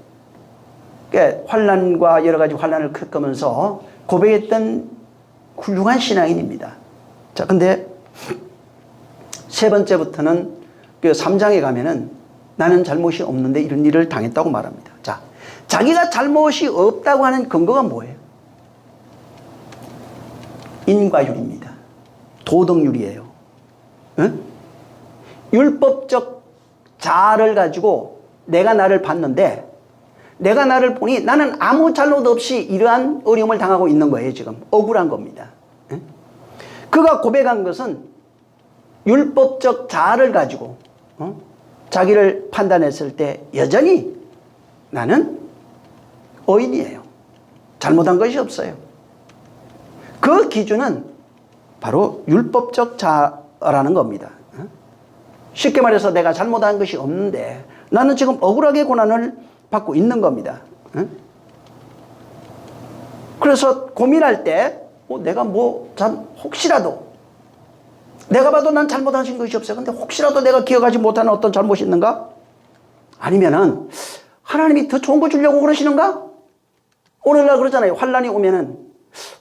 환난과 여러 가지 환난을 겪으면서 고백했던 훌륭한 신앙인입니다. 자, 근데 세 번째부터는 그 3장에 가면은 나는 잘못이 없는데 이런 일을 당했다고 말합니다. 자, 자기가 잘못이 없다고 하는 근거가 뭐예요? 인과율입니다. 도덕률이에요. 응? 율법적 자아를 가지고 내가 나를 봤는데 내가 나를 보니 나는 아무 잘못 없이 이러한 어려움을 당하고 있는 거예요. 지금 억울한 겁니다. 응? 그가 고백한 것은 율법적 자아를 가지고 자기를 판단했을 때 여전히 나는 의인이에요. 잘못한 것이 없어요. 그 기준은 바로 율법적 자아라는 겁니다. 쉽게 말해서 내가 잘못한 것이 없는데 나는 지금 억울하게 고난을 받고 있는 겁니다. 그래서 고민할 때 내가 혹시라도 내가 봐도 난 잘못한 것이 없어요. 근데 혹시라도 내가 기억하지 못하는 어떤 잘못이 있는가? 아니면은 하나님이 더 좋은 거 주려고 그러시는가? 오늘날 그러잖아요. 환난이 오면은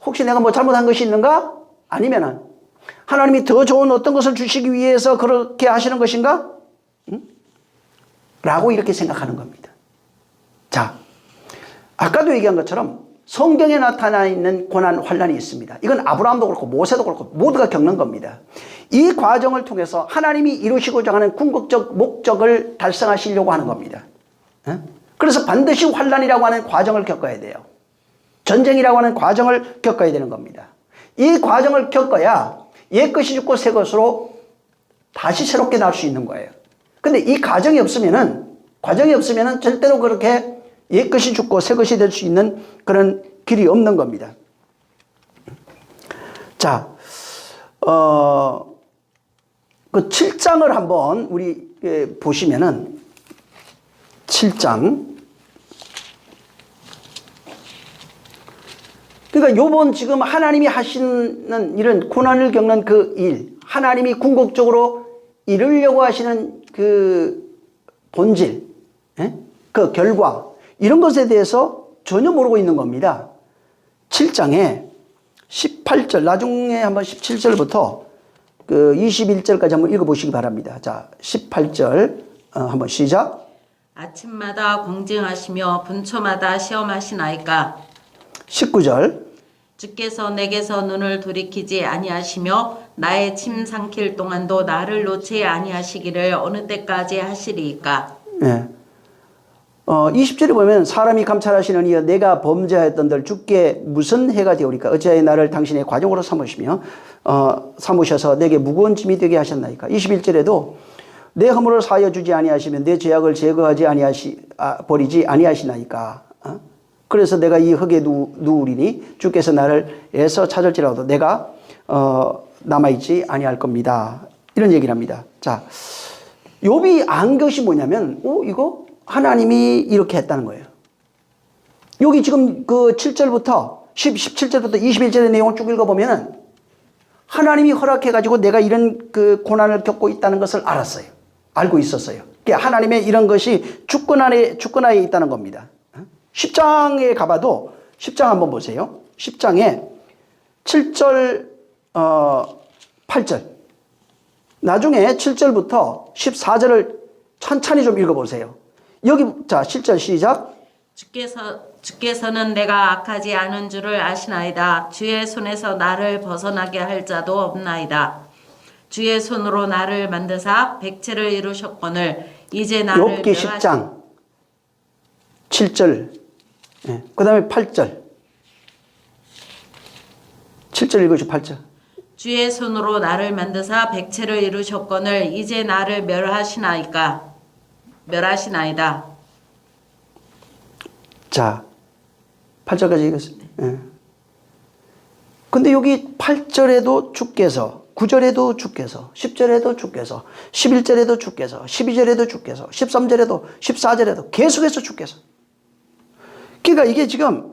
혹시 내가 뭐 잘못한 것이 있는가? 아니면은 하나님이 더 좋은 어떤 것을 주시기 위해서 그렇게 하시는 것인가? 라고 이렇게 생각하는 겁니다. 자, 아까도 얘기한 것처럼 성경에 나타나 있는 고난, 환난이 있습니다. 이건 아브라함도 그렇고 모세도 그렇고 모두가 겪는 겁니다. 이 과정을 통해서 하나님이 이루시고자 하는 궁극적 목적을 달성하시려고 하는 겁니다. 그래서 반드시 환난이라고 하는 과정을 겪어야 돼요. 전쟁이라고 하는 과정을 겪어야 되는 겁니다. 이 과정을 겪어야 옛 것이 죽고 새 것으로 다시 새롭게 날 수 있는 거예요. 근데 이 과정이 없으면은 절대로 그렇게 옛 것이 죽고 새 것이 될 수 있는 그런 길이 없는 겁니다. 자, 그 7장을 한번 우리 보시면은 7장. 그러니까 요번 지금 하나님이 하시는 이런 고난을 겪는 그 일, 하나님이 궁극적으로 이루려고 하시는 그 본질, 그 결과, 이런 것에 대해서 전혀 모르고 있는 겁니다. 7장에 18절, 나중에 한번 17절부터 그 21절까지 한번 읽어보시기 바랍니다. 자, 18절 한번 시작. 아침마다 공증하시며 분초마다 시험하시나이까. 19절. 주께서 내게서 눈을 돌이키지 아니하시며 나의 침 삼킬 동안도 나를 놓지 아니하시기를 어느 때까지 하시리이까. 네. 20절에 보면 사람이 감찰하시는 이여 내가 범죄하였던들 주께 무슨 해가 되오리까 어찌하여 나를 당신의 과종으로 삼으시며 삼으셔서 내게 무거운 짐이 되게 하셨나이까. 21절에도 내 허물을 사하여 주지 아니하시면 내 죄악을 제거하지 버리지 아니하시나이까. 그래서 내가 이 흙에 누우리니 주께서 나를 애서 찾을지라도 내가 남아있지 아니할 겁니다. 이런 얘기를 합니다. 자, 욥이 안 것이 뭐냐면 이거 하나님이 이렇게 했다는 거예요. 여기 지금 그 7절부터 17절부터 21절의 내용을 쭉 읽어보면은 하나님이 허락해가지고 내가 이런 그 고난을 겪고 있다는 것을 알았어요. 알고 있었어요. 하나님의 이런 것이 주권하에 있다는 겁니다. 10장에 가봐도 10장 한번 보세요. 10장에 7절, 8절. 나중에 7절부터 14절을 천천히 좀 읽어보세요. 여기 자 7절 시작. 주께서는 내가 악하지 않은 줄을 아시나이다. 주의 손에서 나를 벗어나게 할 자도 없나이다. 주의 손으로 나를 만드사 백체를 이루셨거늘 이제 나를 욥기 10장 7절 그 다음에 8절 7절 읽어주세요. 8절. 주의 손으로 나를 만드사 백체를 이루셨거늘 이제 나를 멸하시나이다. 자 8절까지 읽었습니다. 근데 여기 8절에도 주께서 9절에도 주께서 10절에도 주께서 11절에도 주께서 12절에도 주께서 13절에도 14절에도 계속해서 주께서. 그러니까 이게 지금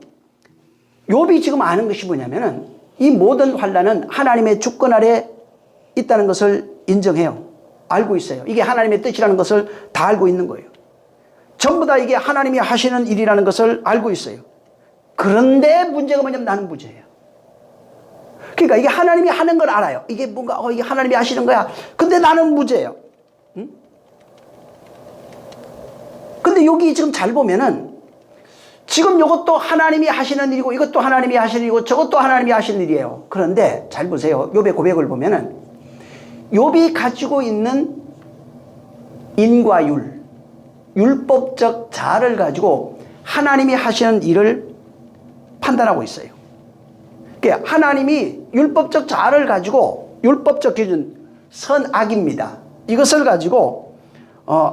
욥이 지금 아는 것이 뭐냐면은 이 모든 환난은 하나님의 주권 아래 있다는 것을 인정해요. 알고 있어요. 이게 하나님의 뜻이라는 것을 다 알고 있는 거예요. 전부 다 이게 하나님이 하시는 일이라는 것을 알고 있어요. 그런데 문제가 뭐냐면 나는 무죄예요. 그러니까 이게 하나님이 하는 걸 알아요. 이게 뭔가 이게 하나님이 하시는 거야. 근데 나는 무죄예요. 응? 근데 여기 지금 잘 보면은 지금 이것도 하나님이 하시는 일이고 이것도 하나님이 하시는 일이고 저것도 하나님이 하시는 일이에요. 그런데 잘 보세요. 욥의 고백을 보면은 욥이 가지고 있는 인과 율법적 자아를 가지고 하나님이 하시는 일을 판단하고 있어요. 그러니까 하나님이 율법적 자아를 가지고 율법적 기준 선악입니다. 이것을 가지고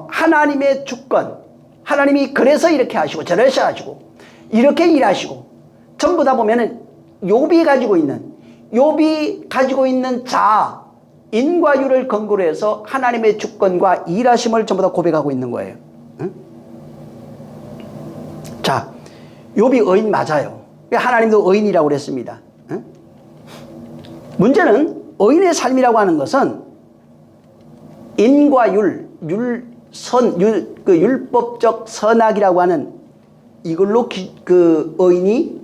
하나님의 주권, 하나님이 그래서 이렇게 하시고 저래서 하시고 이렇게 일하시고 전부 다 보면은 욥이 가지고 있는 자아, 인과 율을 근거로 해서 하나님의 주권과 일하심을 전부 다 고백하고 있는 거예요. 응? 자, 욥이 의인 맞아요. 하나님도 의인이라고 그랬습니다. 응? 문제는 의인의 삶이라고 하는 것은 인과 율법적 선악이라고 하는 이걸로 그 의인이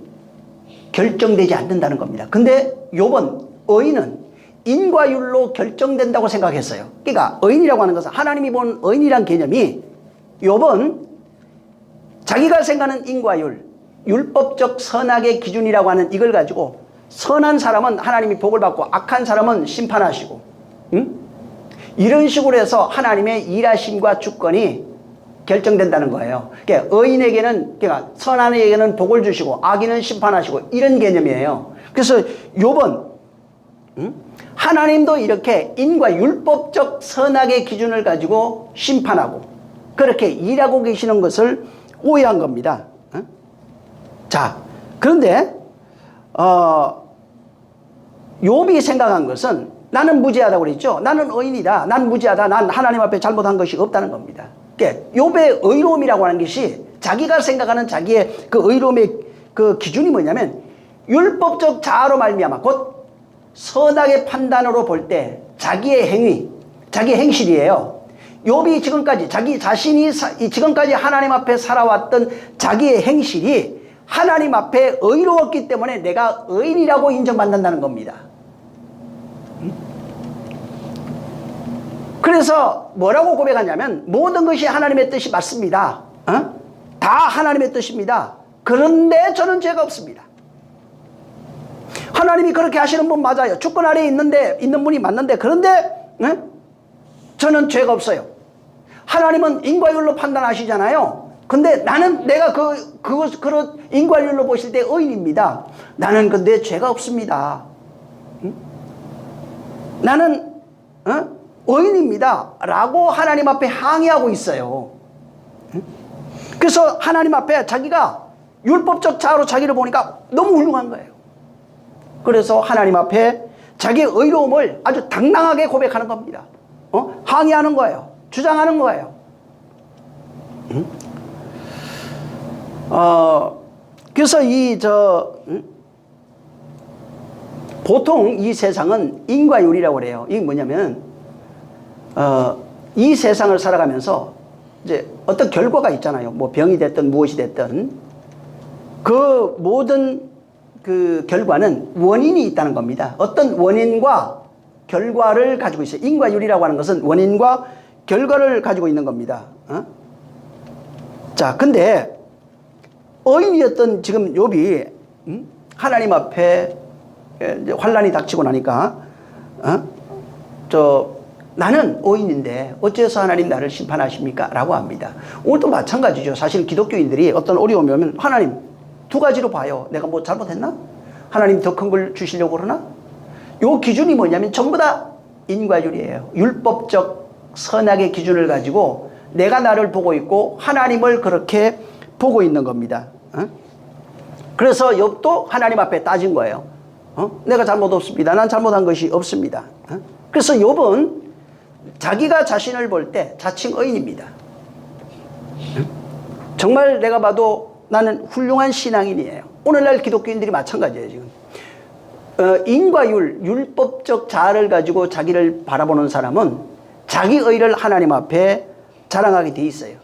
결정되지 않는다는 겁니다. 근데 욥은 의인은 인과 율로 결정된다고 생각했어요. 그러니까 의인이라고 하는 것은 하나님이 본 의인이란 개념이 욥은 자기가 생각하는 인과 율법적 선악의 기준이라고 하는 이걸 가지고 선한 사람은 하나님이 복을 받고 악한 사람은 심판하시고 이런 식으로 해서 하나님의 일하심과 주권이 결정된다는 거예요. 그러니까 의인에게는 그러니까 선한 이에게는 복을 주시고 악인은 심판하시고 이런 개념이에요. 그래서 욥은 하나님도 이렇게 인과 율법적 선악의 기준을 가지고 심판하고 그렇게 일하고 계시는 것을 오해한 겁니다. 자, 그런데 욥이 생각한 것은 나는 무죄하다고 그랬죠. 나는 의인이다. 난 무죄하다. 난 하나님 앞에 잘못한 것이 없다는 겁니다. 그러니까 욥의 의로움이라고 하는 것이 자기가 생각하는 자기의 그 의로움의 그 기준이 뭐냐면 율법적 자아로 말미암아 곧 선악의 판단으로 볼 때 자기의 행위, 자기의 행실이에요. 욥이 지금까지 자기 자신이 지금까지 하나님 앞에 살아왔던 자기의 행실이 하나님 앞에 의로웠기 때문에 내가 의인이라고 인정받는다는 겁니다. 그래서 뭐라고 고백하냐면 모든 것이 하나님의 뜻이 맞습니다. 다 하나님의 뜻입니다. 그런데 저는 죄가 없습니다. 하나님이 그렇게 하시는 분 맞아요. 주권 아래에 있는 분이 맞는데 그런데 저는 죄가 없어요. 하나님은 인과율로 판단하시잖아요. 근데 나는 내가 그런 인과율로 보실 때 의인입니다. 나는 근데 죄가 없습니다. 나는 의인입니다 라고 하나님 앞에 항의하고 있어요. 그래서 하나님 앞에 자기가 율법적 자아로 자기를 보니까 너무 훌륭한 거예요. 그래서 하나님 앞에 자기의 의로움을 아주 당당하게 고백하는 겁니다. 항의하는 거예요. 주장하는 거예요. 그래서 보통 이 세상은 인과율이라고 그래요. 이게 뭐냐면 이 세상을 살아가면서 이제 어떤 결과가 있잖아요. 뭐 병이 됐든 무엇이 됐든 그 모든 그 결과는 원인이 있다는 겁니다. 어떤 원인과 결과를 가지고 있어요. 인과율이라고 하는 것은 원인과 결과를 가지고 있는 겁니다. 자, 근데 의인이었던 지금 욥이 하나님 앞에 이제 환란이 닥치고 나니까 나는 의인인데 어째서 하나님 나를 심판하십니까? 라고 합니다. 오늘도 마찬가지죠. 사실 기독교인들이 어떤 어려움이 오면 하나님 두 가지로 봐요. 내가 뭐 잘못했나? 하나님 더 큰 걸 주시려고 그러나? 요 기준이 뭐냐면 전부 다 인과율이에요. 율법적 선악의 기준을 가지고 내가 나를 보고 있고 하나님을 그렇게 보고 있는 겁니다. 그래서 욥도 하나님 앞에 따진 거예요. 내가 잘못 없습니다. 난 잘못한 것이 없습니다. 그래서 욥은 자기가 자신을 볼 때 자칭 의인입니다. 정말 내가 봐도 나는 훌륭한 신앙인이에요. 오늘날 기독교인들이 마찬가지예요. 지금 인과율, 율법적 자아를 가지고 자기를 바라보는 사람은 자기 의를 하나님 앞에 자랑하게 돼 있어요.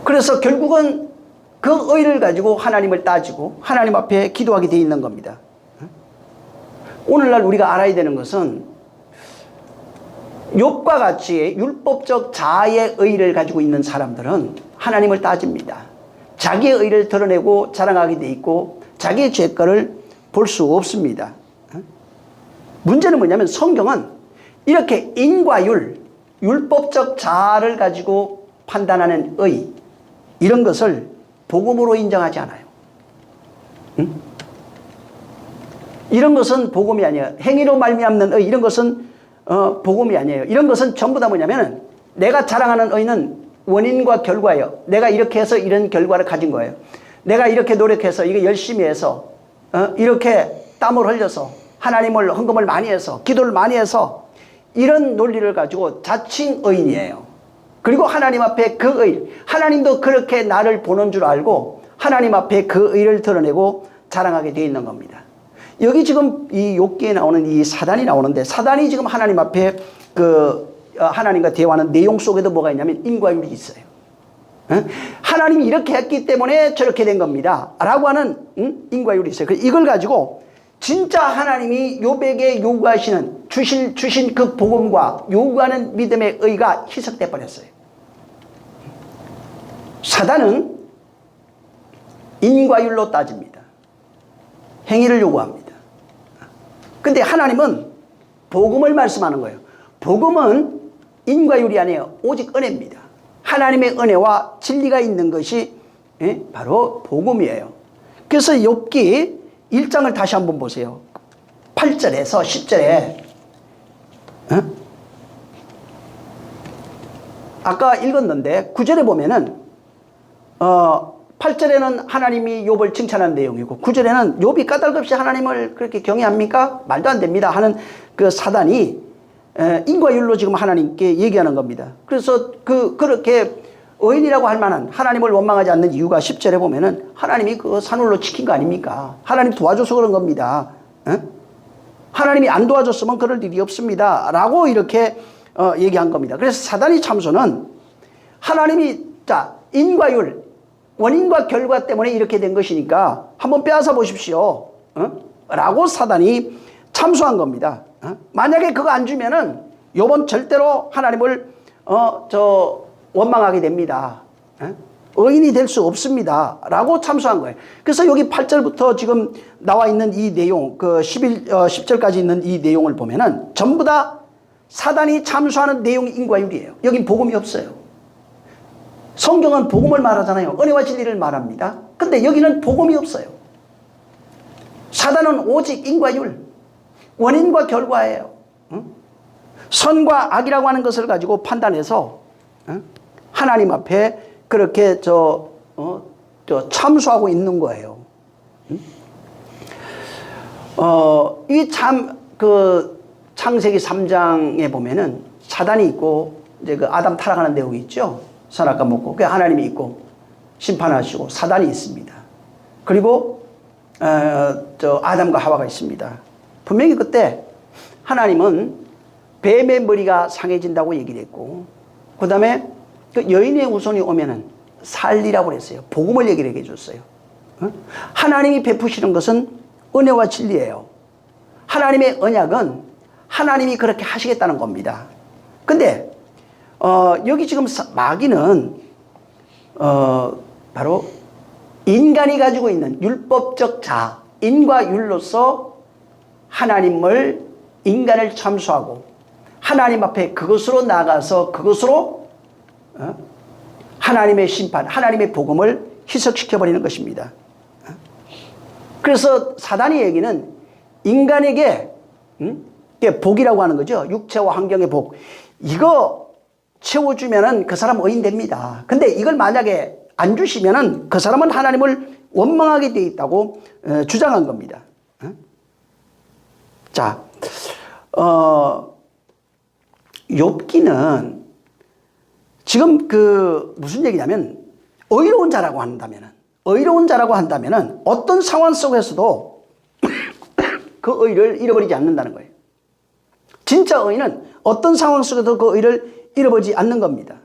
그래서 결국은 그 의를 가지고 하나님을 따지고 하나님 앞에 기도하게 돼 있는 겁니다. 오늘날 우리가 알아야 되는 것은 욥과 같이 율법적 자아의 의를 가지고 있는 사람들은 하나님을 따집니다. 자기의 의를 드러내고 자랑하게 돼 있고 자기의 죄가를 볼 수 없습니다. 문제는 뭐냐면 성경은 이렇게 인과율, 율법적 자아를 가지고 판단하는 의, 이런 것을 복음으로 인정하지 않아요. 이런 것은 복음이 아니에요. 행위로 말미암는 의, 이런 것은 복음이 아니에요. 이런 것은 전부 다 뭐냐면 내가 자랑하는 의는 원인과 결과예요. 내가 이렇게 해서 이런 결과를 가진 거예요. 내가 이렇게 노력해서 이거 열심히 해서 이렇게 땀을 흘려서 하나님을 헌금을 많이 해서 기도를 많이 해서 이런 논리를 가지고 자칭 의인이에요. 그리고 하나님 앞에 그 의, 하나님도 그렇게 나를 보는 줄 알고 하나님 앞에 그 의를 드러내고 자랑하게 되어 있는 겁니다. 여기 지금 이 욥기에 나오는 이 사단이 나오는데 사단이 지금 하나님 앞에 하나님과 대화하는 내용 속에도 뭐가 있냐면 인과율이 있어요. 하나님이 이렇게 했기 때문에 저렇게 된 겁니다 라고 하는 인과율이 있어요. 이걸 가지고 진짜 하나님이 욥에게 요구하시는 주신 그 복음과 요구하는 믿음의 의가 희석돼 버렸어요. 사단은 인과율로 따집니다. 행위를 요구합니다. 근데 하나님은 복음을 말씀하는 거예요. 복음은 인과율이 아니에요. 오직 은혜입니다. 하나님의 은혜와 진리가 있는 것이 바로 복음이에요. 그래서 욥기 1장을 다시 한번 보세요. 8절에서 10절에 아까 읽었는데 9절에 보면은 8절에는 하나님이 욥을 칭찬하는 내용이고 9절에는 욥이 까닭없이 하나님을 그렇게 경외합니까? 말도 안 됩니다 하는 그 사단이 인과율로 지금 하나님께 얘기하는 겁니다. 그래서 그렇게 의인이라고 할 만한 하나님을 원망하지 않는 이유가 10절에 보면은 하나님이 그 산울로 지킨 거 아닙니까? 하나님 도와줘서 그런 겁니다. 하나님이 안 도와줬으면 그럴 일이 없습니다 라고 이렇게 얘기한 겁니다. 그래서 사단이 참소는 하나님이 인과율, 원인과 결과 때문에 이렇게 된 것이니까 한번 빼앗아 보십시오. 라고 사단이 참수한 겁니다. 만약에 그거 안 주면은 요번 절대로 하나님을 원망하게 됩니다. 의인이 될 수 없습니다. 라고 참수한 거예요. 그래서 여기 8절부터 지금 나와 있는 이 내용, 10절까지 있는 이 내용을 보면은 전부 다 사단이 참수하는 내용이 인과율이에요. 여긴 복음이 없어요. 성경은 복음을 말하잖아요. 은혜와 진리를 말합니다. 근데 여기는 복음이 없어요. 사단은 오직 인과율, 원인과 결과예요. 선과 악이라고 하는 것을 가지고 판단해서 하나님 앞에 그렇게 참수하고 있는 거예요. 창세기 3장에 보면은 사단이 있고, 이제 그 아담 타락하는 내용이 있죠. 선악과 먹고, 그 하나님이 있고, 심판하시고, 사단이 있습니다. 그리고, 아담과 하와가 있습니다. 분명히 그때 하나님은 뱀의 머리가 상해진다고 얘기를 했고, 그 다음에 그 여인의 후손이 오면은 살리라고 그랬어요. 복음을 얘기를 해 줬어요. 하나님이 베푸시는 것은 은혜와 진리예요. 하나님의 언약은 하나님이 그렇게 하시겠다는 겁니다. 근데 여기 지금 마귀는 바로 인간이 가지고 있는 율법적 자, 인과 율로서 하나님을, 인간을 참수하고 하나님 앞에 그것으로 나가서 그것으로 하나님의 심판, 하나님의 복음을 희석시켜버리는 것입니다. 그래서 사단의 얘기는 인간에게 복이라고 하는 거죠. 육체와 환경의 복. 이거 채워주면은 그 사람 의인 됩니다. 근데 이걸 만약에 안 주시면은 그 사람은 하나님을 원망하게 되어 있다고 주장한 겁니다. 자, 욥기는 지금 무슨 얘기냐면, 의로운 자라고 한다면은 어떤 상황 속에서도 그 의를 잃어버리지 않는다는 거예요. 진짜 의는 어떤 상황 속에도 그 의를 잃어버리지 않는 겁니다.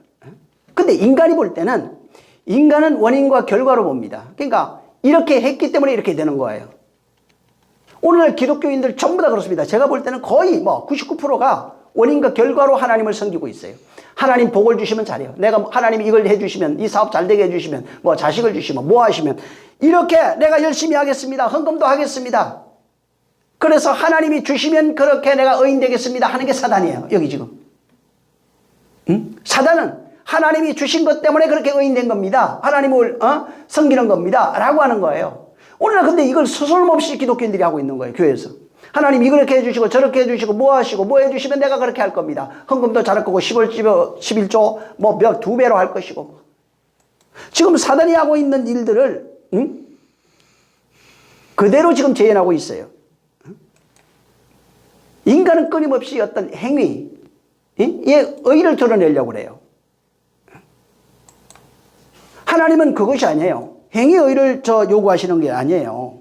근데 인간이 볼 때는, 인간은 원인과 결과로 봅니다. 그러니까 이렇게 했기 때문에 이렇게 되는 거예요. 오늘날 기독교인들 전부 다 그렇습니다. 제가 볼 때는 거의 99%가 원인과 결과로 하나님을 섬기고 있어요. 하나님 복을 주시면 잘해요. 하나님이 이걸 해주시면, 이 사업 잘 되게 해주시면, 자식을 주시면, 하시면, 이렇게 내가 열심히 하겠습니다. 헌금도 하겠습니다. 그래서 하나님이 주시면 그렇게 내가 의인 되겠습니다 하는 게 사단이에요. 여기 지금. 사단은 하나님이 주신 것 때문에 그렇게 의인 된 겁니다. 하나님을 섬기는 겁니다. 라고 하는 거예요. 오늘날 근데 이걸 서술없이 기독교인들이 하고 있는 거예요. 교회에서. 하나님 이렇게 해주시고 저렇게 해주시고 하시고 해주시면 내가 그렇게 할 겁니다. 헌금도 잘할 거고 11조 2배로 할 것이고. 지금 사단이 하고 있는 일들을 그대로 지금 재현하고 있어요. 인간은 끊임없이 어떤 행위에 의의를 드러내려고 그래요. 하나님은 그것이 아니에요. 행위 의의를 요구하시는 게 아니에요.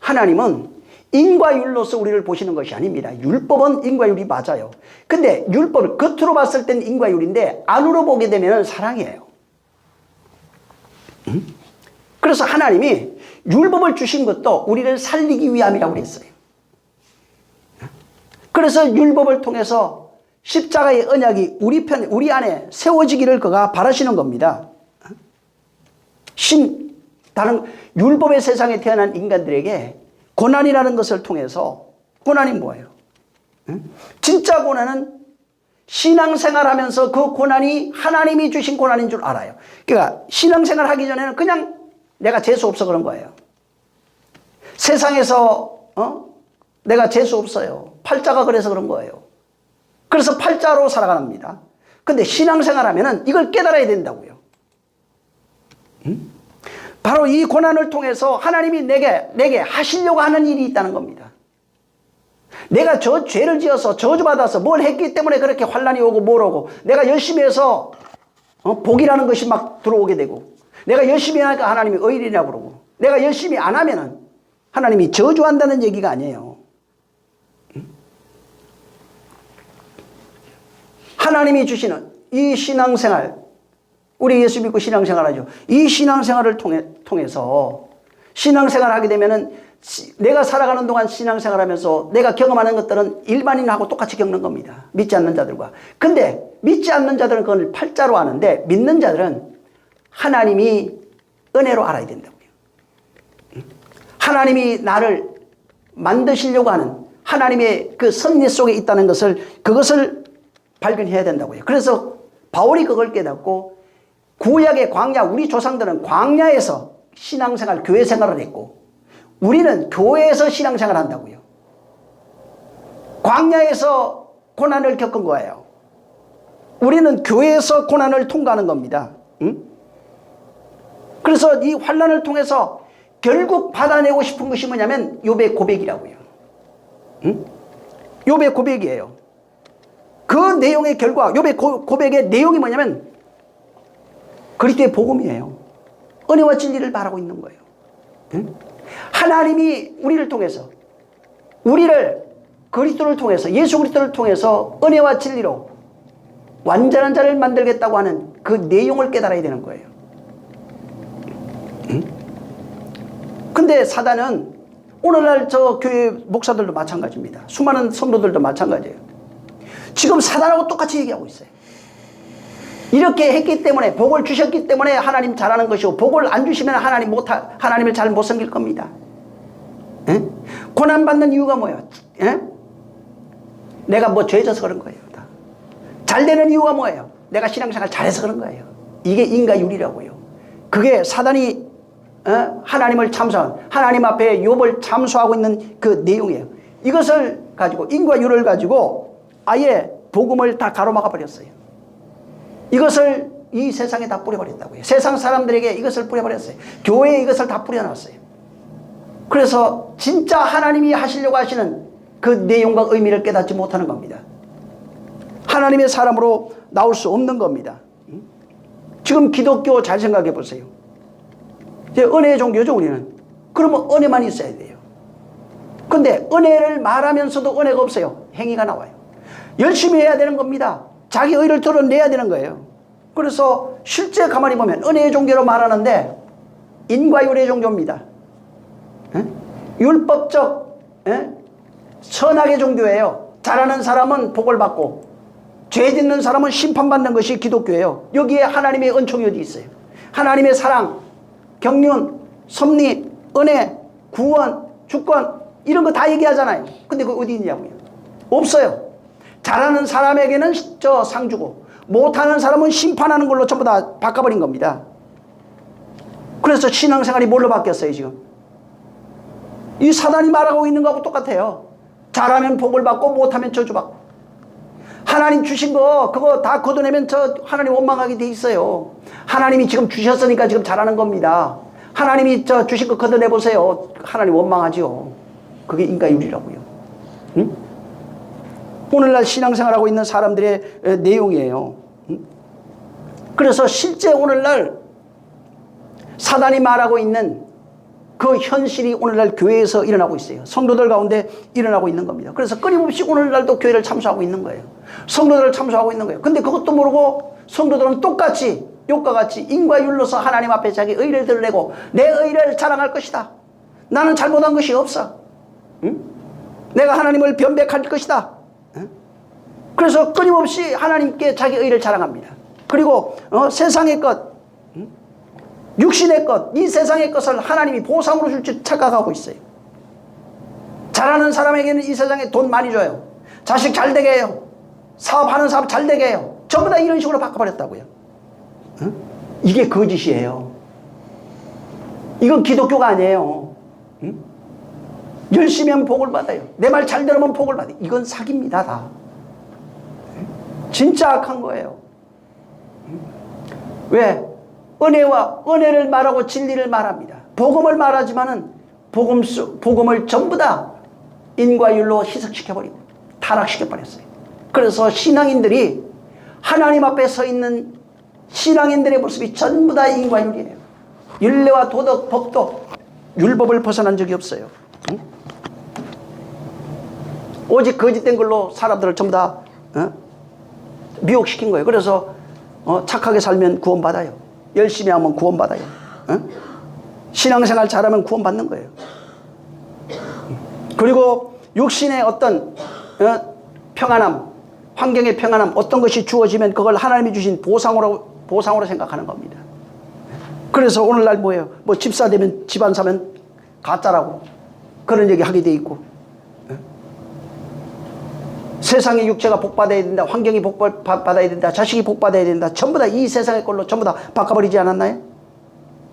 하나님은 인과율로서 우리를 보시는 것이 아닙니다. 율법은 인과율이 맞아요. 근데 율법을 겉으로 봤을 땐 인과율인데 안으로 보게 되면 사랑이에요. 그래서 하나님이 율법을 주신 것도 우리를 살리기 위함이라고 그랬어요. 그래서 율법을 통해서 십자가의 언약이 우리 안에 세워지기를 그가 바라시는 겁니다. 다른 율법의 세상에 태어난 인간들에게 고난이라는 것을 통해서, 고난이 뭐예요? 진짜 고난은 신앙생활 하면서 그 고난이 하나님이 주신 고난인 줄 알아요. 그러니까 신앙생활 하기 전에는 그냥 내가 재수 없어 그런 거예요. 세상에서 내가 재수 없어요. 팔자가 그래서 그런 거예요. 그래서 팔자로 살아갑니다. 근데 신앙생활 하면은 이걸 깨달아야 된다고요. 바로 이 고난을 통해서 하나님이 내게 하시려고 하는 일이 있다는 겁니다. 내가 저 죄를 지어서 저주받아서 뭘 했기 때문에 그렇게 환난이 오고 뭘 오고, 내가 열심히 해서 복이라는 것이 막 들어오게 되고, 내가 열심히 하니까 하나님이 의인이라고 그러고, 내가 열심히 안 하면은 하나님이 저주한다는 얘기가 아니에요. 하나님이 주시는 이 신앙생활, 우리 예수 믿고 신앙생활하죠. 이 신앙생활을 통해서 신앙생활을 하게 되면은 내가 살아가는 동안 신앙생활하면서 내가 경험하는 것들은 일반인하고 똑같이 겪는 겁니다. 믿지 않는 자들과. 근데 믿지 않는 자들은 그걸 팔자로 아는데 믿는 자들은 하나님이 은혜로 알아야 된다고요. 하나님이 나를 만드시려고 하는 하나님의 그 섭리 속에 있다는 것을 그것을 발견해야 된다고요. 그래서 바울이 그걸 깨닫고 구약의 광야, 우리 조상들은 광야에서 신앙생활, 교회생활을 했고 우리는 교회에서 신앙생활을 한다고요. 광야에서 고난을 겪은 거예요. 우리는 교회에서 고난을 통과하는 겁니다. 응? 그래서 이 환난을 통해서 결국 받아내고 싶은 것이 뭐냐면 욥의 고백이라고요. 응? 욥의 고백이에요. 그 내용의 결과, 욥의 고백의 내용이 뭐냐면 그리스도의 복음이에요. 은혜와 진리를 말하고 있는 거예요. 응? 하나님이 우리를 통해서 우리를 그리스도를 통해서 예수 그리스도를 통해서 은혜와 진리로 완전한 자를 만들겠다고 하는 그 내용을 깨달아야 되는 거예요. 응? 근데 사단은 오늘날 저 교회 목사들도 마찬가지입니다. 수많은 성도들도 마찬가지예요. 지금 사단하고 똑같이 얘기하고 있어요. 이렇게 했기 때문에 복을 주셨기 때문에 하나님 잘하는 것이고 복을 안 주시면 하나님을 잘 못 섬길 겁니다. 에? 고난받는 이유가 뭐예요? 에? 내가 뭐 죄져서 그런 거예요. 다. 잘 되는 이유가 뭐예요? 내가 신앙생활 잘해서 그런 거예요. 이게 인과율이라고요. 그게 사단이 하나님을 참소한 하나님 앞에 욥을 참소하고 있는 그 내용이에요. 이것을 가지고 인과율을 가지고 아예 복음을 다 가로막아 버렸어요. 이것을 이 세상에 다 뿌려버렸다고요. 세상 사람들에게 이것을 뿌려버렸어요. 교회에 이것을 다 뿌려놨어요. 그래서 진짜 하나님이 하시려고 하시는 그 내용과 의미를 깨닫지 못하는 겁니다. 하나님의 사람으로 나올 수 없는 겁니다. 지금 기독교 잘 생각해 보세요. 은혜의 종교죠, 우리는. 그러면 은혜만 있어야 돼요. 근데 은혜를 말하면서도 은혜가 없어요. 행위가 나와요. 열심히 해야 되는 겁니다. 자기 의를 드러내야 되는 거예요. 그래서 실제 가만히 보면 은혜의 종교로 말하는데 인과율의 종교입니다. 에? 율법적 선악의 종교예요. 잘하는 사람은 복을 받고 죄 짓는 사람은 심판받는 것이 기독교예요. 여기에 하나님의 은총이 어디 있어요? 하나님의 사랑, 경륜, 섭리, 은혜, 구원, 주권 이런 거 다 얘기하잖아요. 근데 그거 어디 있냐고요? 없어요. 잘하는 사람에게는 저 상 주고 못하는 사람은 심판하는 걸로 전부 다 바꿔버린 겁니다. 그래서 신앙생활이 뭘로 바뀌었어요 지금? 이 사단이 말하고 있는 거하고 똑같아요. 잘하면 복을 받고 못하면 저주받고. 하나님 주신 거 그거 다 걷어내면 저 하나님 원망하게 돼 있어요. 하나님이 지금 주셨으니까 지금 잘하는 겁니다. 하나님이 저 주신 거 걷어내보세요. 하나님 원망하지요. 그게 인과율이라고요. 응? 오늘날 신앙생활하고 있는 사람들의 내용이에요. 그래서 실제 오늘날 사단이 말하고 있는 그 현실이 오늘날 교회에서 일어나고 있어요. 성도들 가운데 일어나고 있는 겁니다. 그래서 끊임없이 오늘날도 교회를 참수하고 있는 거예요. 성도들을 참수하고 있는 거예요. 근데 그것도 모르고 성도들은 똑같이 욥과 같이 인과율로서 하나님 앞에 자기 의를 드러내고 내 의를 자랑할 것이다. 나는 잘못한 것이 없어. 응? 내가 하나님을 변백할 것이다. 응? 그래서 끊임없이 하나님께 자기 의를 자랑합니다. 그리고 세상의 것, 육신의 것, 이 세상의 것을 하나님이 보상으로 줄 줄 착각하고 있어요. 잘하는 사람에게는 이 세상에 돈 많이 줘요. 자식 잘 되게 해요. 사업하는 사람 잘 되게 해요. 전부 다 이런 식으로 바꿔버렸다고요. 응? 이게 거짓이에요. 이건 기독교가 아니에요. 응? 열심히 하면 복을 받아요. 내 말 잘 들으면 복을 받아요. 이건 사기입니다, 다. 진짜 악한 거예요. 왜? 은혜를 말하고 진리를 말합니다. 복음을 말하지만은 복음을 전부 다 인과율로 희석시켜버리고 타락시켜버렸어요. 그래서 신앙인들이 하나님 앞에 서 있는 신앙인들의 모습이 전부 다 인과율이에요. 율례와 도덕, 법도 율법을 벗어난 적이 없어요. 응? 오직 거짓된 걸로 사람들을 전부 다 미혹시킨 거예요. 그래서 착하게 살면 구원받아요. 열심히 하면 구원받아요. 신앙생활 잘하면 구원받는 거예요. 그리고 육신의 어떤 평안함, 환경의 평안함, 어떤 것이 주어지면 그걸 하나님이 주신 보상으로 생각하는 겁니다. 그래서 오늘날 뭐예요? 뭐 집사 되면, 집안 사면 가짜라고 그런 얘기 하게 돼 있고, 세상의 육체가 복받아야 된다, 환경이 복받아야 된다, 자식이 복받아야 된다, 전부 다 이 세상의 걸로 전부 다 바꿔버리지 않았나요?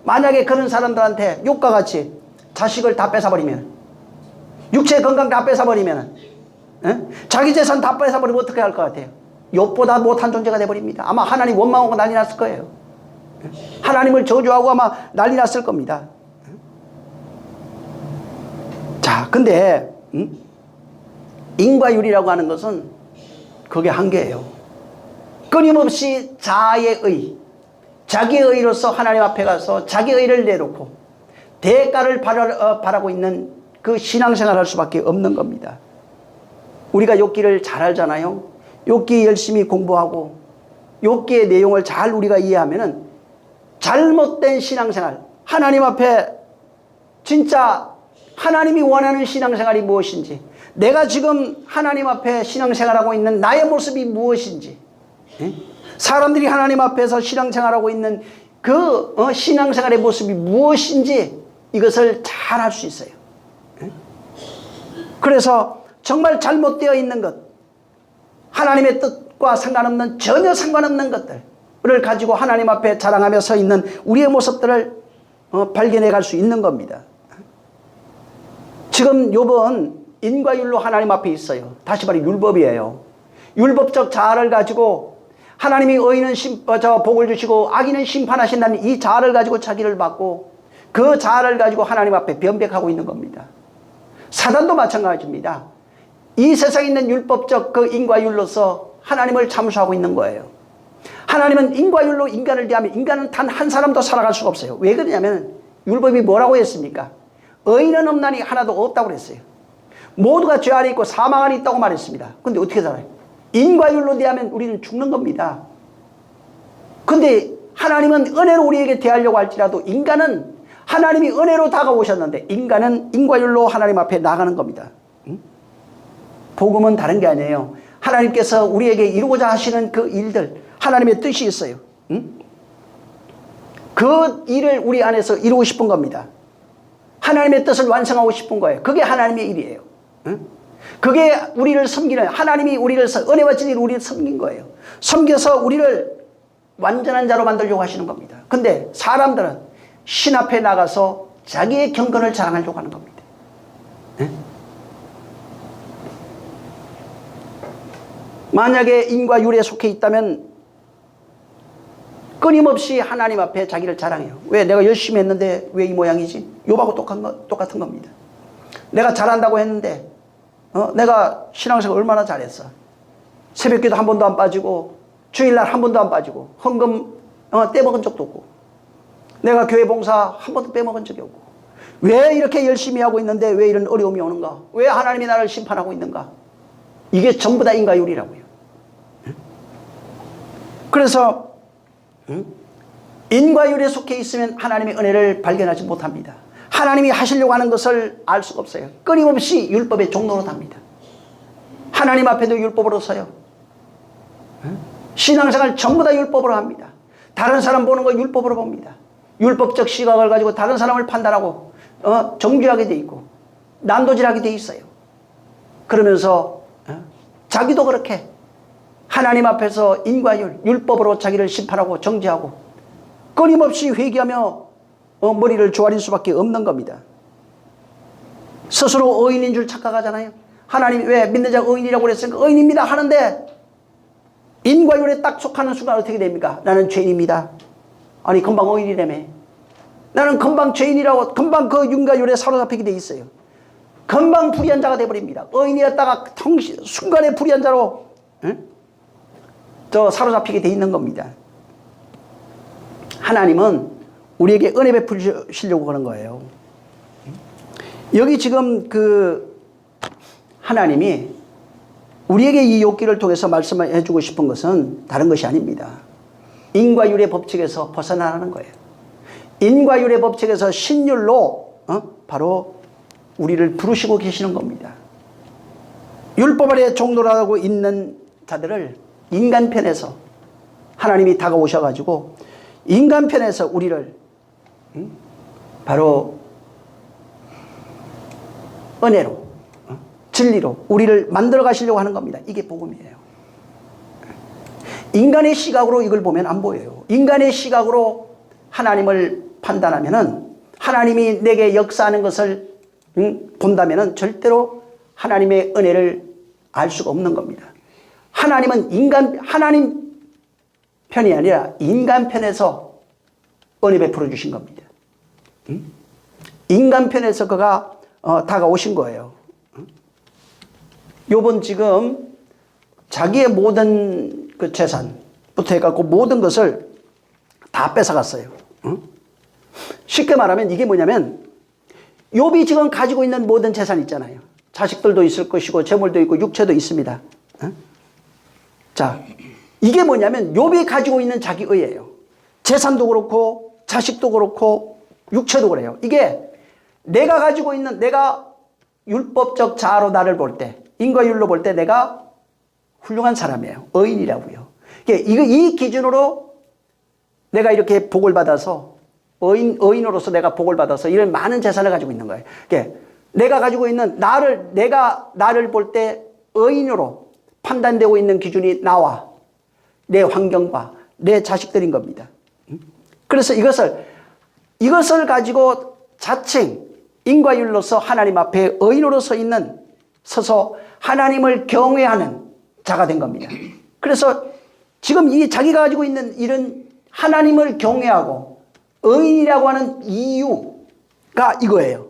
만약에 그런 사람들한테 욕과 같이 자식을 다 뺏어버리면, 육체의 건강 다 뺏어버리면, 자기 재산 다 뺏어버리면 어떻게 할 것 같아요? 욕보다 못한 존재가 돼버립니다. 아마 하나님 원망하고 난리 났을 거예요. 하나님을 저주하고 아마 난리 났을 겁니다. 자, 근데 인과율이라고 하는 것은 그게 한계예요. 끊임없이 자아의 의, 자기의 의로서 하나님 앞에 가서 자기의 의를 내놓고 대가를 바라고 있는 그 신앙생활을 할 수밖에 없는 겁니다. 우리가 욥기를 잘 알잖아요. 욥기 열심히 공부하고 욥기의 내용을 잘 우리가 이해하면은 잘못된 신앙생활, 하나님 앞에 진짜 하나님이 원하는 신앙생활이 무엇인지, 내가 지금 하나님 앞에 신앙생활하고 있는 나의 모습이 무엇인지, 사람들이 하나님 앞에서 신앙생활하고 있는 그 신앙생활의 모습이 무엇인지 이것을 잘 알 수 있어요. 그래서 정말 잘못되어 있는 것, 하나님의 뜻과 상관없는, 전혀 상관없는 것들을 가지고 하나님 앞에 자랑하며 서 있는 우리의 모습들을 발견해 갈 수 있는 겁니다. 지금 욥은 인과율로 하나님 앞에 있어요. 다시 말해 율법이에요. 율법적 자아를 가지고 하나님이 의인은 복을 주시고 악인은 심판하신다는 이 자아를 가지고 자기를 받고 그 자아를 가지고 하나님 앞에 변백하고 있는 겁니다. 사단도 마찬가지입니다. 이 세상에 있는 율법적 그 인과율로서 하나님을 참수하고 있는 거예요. 하나님은 인과율로 인간을 대하면 인간은 단 한 사람도 살아갈 수가 없어요. 왜 그러냐면 율법이 뭐라고 했습니까? 의인은 없나니 하나도 없다고 그랬어요. 모두가 죄 안에 있고 사망 안에 있다고 말했습니다. 근데 어떻게 살아요? 인과율로 대하면 우리는 죽는 겁니다. 근데 하나님은 은혜로 우리에게 대하려고 할지라도 인간은 하나님이 은혜로 다가오셨는데 인간은 인과율로 하나님 앞에 나가는 겁니다. 복음은 다른 게 아니에요. 하나님께서 우리에게 이루고자 하시는 그 일들, 하나님의 뜻이 있어요. 그 일을 우리 안에서 이루고 싶은 겁니다. 하나님의 뜻을 완성하고 싶은 거예요. 그게 하나님의 일이에요. 그게 우리를 섬기는, 하나님이 우리를 은혜와 진리로 우리를 섬긴 거예요. 섬겨서 우리를 완전한 자로 만들려고 하시는 겁니다. 근데 사람들은 신 앞에 나가서 자기의 경건을 자랑하려고 하는 겁니다. 만약에 인과율에 속해 있다면 끊임없이 하나님 앞에 자기를 자랑해요. 왜? 내가 열심히 했는데 왜 이 모양이지? 욥하고 똑같은 겁니다. 내가 잘한다고 했는데 내가 신앙생활 얼마나 잘했어. 새벽기도 한 번도 안 빠지고 주일날 한 번도 안 빠지고 헌금 떼먹은 적도 없고 내가 교회 봉사 한 번도 빼먹은 적이 없고 왜 이렇게 열심히 하고 있는데 왜 이런 어려움이 오는가? 왜 하나님이 나를 심판하고 있는가? 이게 전부 다 인과율이라고요. 그래서 인과율에 속해 있으면 하나님의 은혜를 발견하지 못합니다. 하나님이 하시려고 하는 것을 알 수가 없어요. 끊임없이 율법의 종로로 답니다. 하나님 앞에도 율법으로 서요. 신앙생활 전부 다 율법으로 합니다. 다른 사람 보는 거 율법으로 봅니다. 율법적 시각을 가지고 다른 사람을 판단하고 정죄하게 돼 있고 난도질하게 돼 있어요. 그러면서 자기도 그렇게 하나님 앞에서 인과율, 율법으로 자기를 심판하고 정죄하고 끊임없이 회개하며 머리를 조아릴 수밖에 없는 겁니다. 스스로 의인인 줄 착각하잖아요. 하나님이 왜 믿는 자가 의인이라고 그랬으니까 의인입니다 하는데 인과율에 딱 속하는 순간 어떻게 됩니까? 나는 죄인입니다. 아니 금방 의인이라며. 나는 금방 죄인이라고 금방 그 인과율에 사로잡히게 돼 있어요. 금방 불의한 자가 돼버립니다. 의인이었다가 순간에 불의한 자로 사로잡히게 돼 있는 겁니다. 하나님은 우리에게 은혜 베푸시려고 하는 거예요. 여기 지금 그 하나님이 우리에게 이 욥기를 통해서 말씀해 주고 싶은 것은 다른 것이 아닙니다. 인과율의 법칙에서 벗어나는 거예요. 인과율의 법칙에서 신율로 바로 우리를 부르시고 계시는 겁니다. 율법 아래 종노라고 있는 자들을 인간편에서 하나님이 다가오셔가지고 인간편에서 우리를 바로 은혜로 진리로 우리를 만들어 가시려고 하는 겁니다. 이게 복음이에요. 인간의 시각으로 이걸 보면 안 보여요. 인간의 시각으로 하나님을 판단하면은 하나님이 내게 역사하는 것을 본다면은 절대로 하나님의 은혜를 알 수가 없는 겁니다. 하나님은 하나님 편이 아니라 인간 편에서 은혜 베풀어 주신 겁니다. 인간 편에서 그가 다가오신 거예요. 욥은 지금 자기의 모든 그 재산부터 해갖고 모든 것을 다 뺏어갔어요. 쉽게 말하면 이게 뭐냐면 욥이 지금 가지고 있는 모든 재산 있잖아요. 자식들도 있을 것이고 재물도 있고 육체도 있습니다. 자, 이게 뭐냐면 욥이 가지고 있는 자기 의예요. 재산도 그렇고 자식도 그렇고 육체도 그래요. 이게 내가 가지고 있는, 내가 율법적 자아로 나를 볼 때, 인과율로 볼 때 내가 훌륭한 사람이에요. 의인이라고요. 이 기준으로 내가 이렇게 복을 받아서 의인으로서 내가 복을 받아서 이런 많은 재산을 가지고 있는 거예요. 내가 가지고 있는 내가 나를 볼 때 의인으로 판단되고 있는 기준이 나와 내 환경과 내 자식들인 겁니다. 그래서 이것을 가지고 자칭 인과율로서 하나님 앞에 의인으로 서서 하나님을 경외하는 자가 된 겁니다. 그래서 지금 이 자기가 가지고 있는 이런 하나님을 경외하고 의인이라고 하는 이유가 이거예요.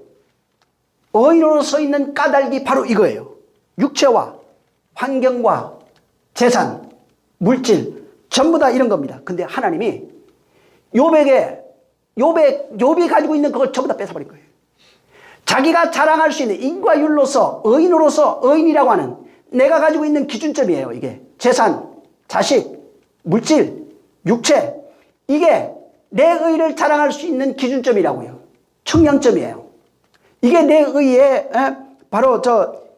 의인으로 서 있는 까닭이 바로 이거예요. 육체와 환경과 재산, 물질 전부 다 이런 겁니다. 근데 하나님이 욥이 가지고 있는 그걸 전부 다 뺏어버린 거예요. 자기가 자랑할 수 있는 인과율로서 의인으로서 의인이라고 하는 내가 가지고 있는 기준점이에요. 이게 재산, 자식, 물질, 육체, 이게 내 의를 자랑할 수 있는 기준점이라고요. 측량점이에요. 이게 내 의의 바로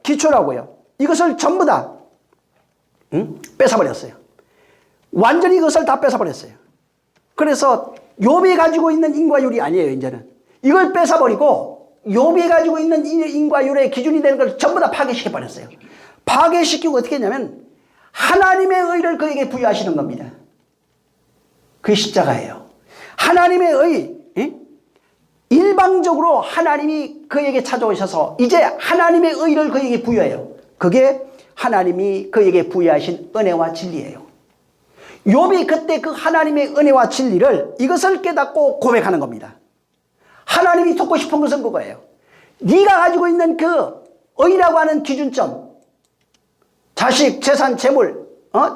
기초라고요. 이것을 전부 다 뺏어버렸어요. 완전히 이것을 다 뺏어버렸어요. 그래서 욥이 가지고 있는 인과율이 아니에요. 이제는 이걸 뺏어버리고 욥이 가지고 있는 인과율의 기준이 되는 걸 전부 다 파괴시켜버렸어요. 파괴시키고 어떻게 했냐면 하나님의 의를 그에게 부여하시는 겁니다. 그게 십자가예요. 하나님의 의, 일방적으로 하나님이 그에게 찾아오셔서 이제 하나님의 의를 그에게 부여해요. 그게 하나님이 그에게 부여하신 은혜와 진리예요. 욥이 그때 그 하나님의 은혜와 진리를 이것을 깨닫고 고백하는 겁니다. 하나님이 듣고 싶은 것은 그거예요. 네가 가지고 있는 그 의라고 하는 기준점, 자식, 재산, 재물,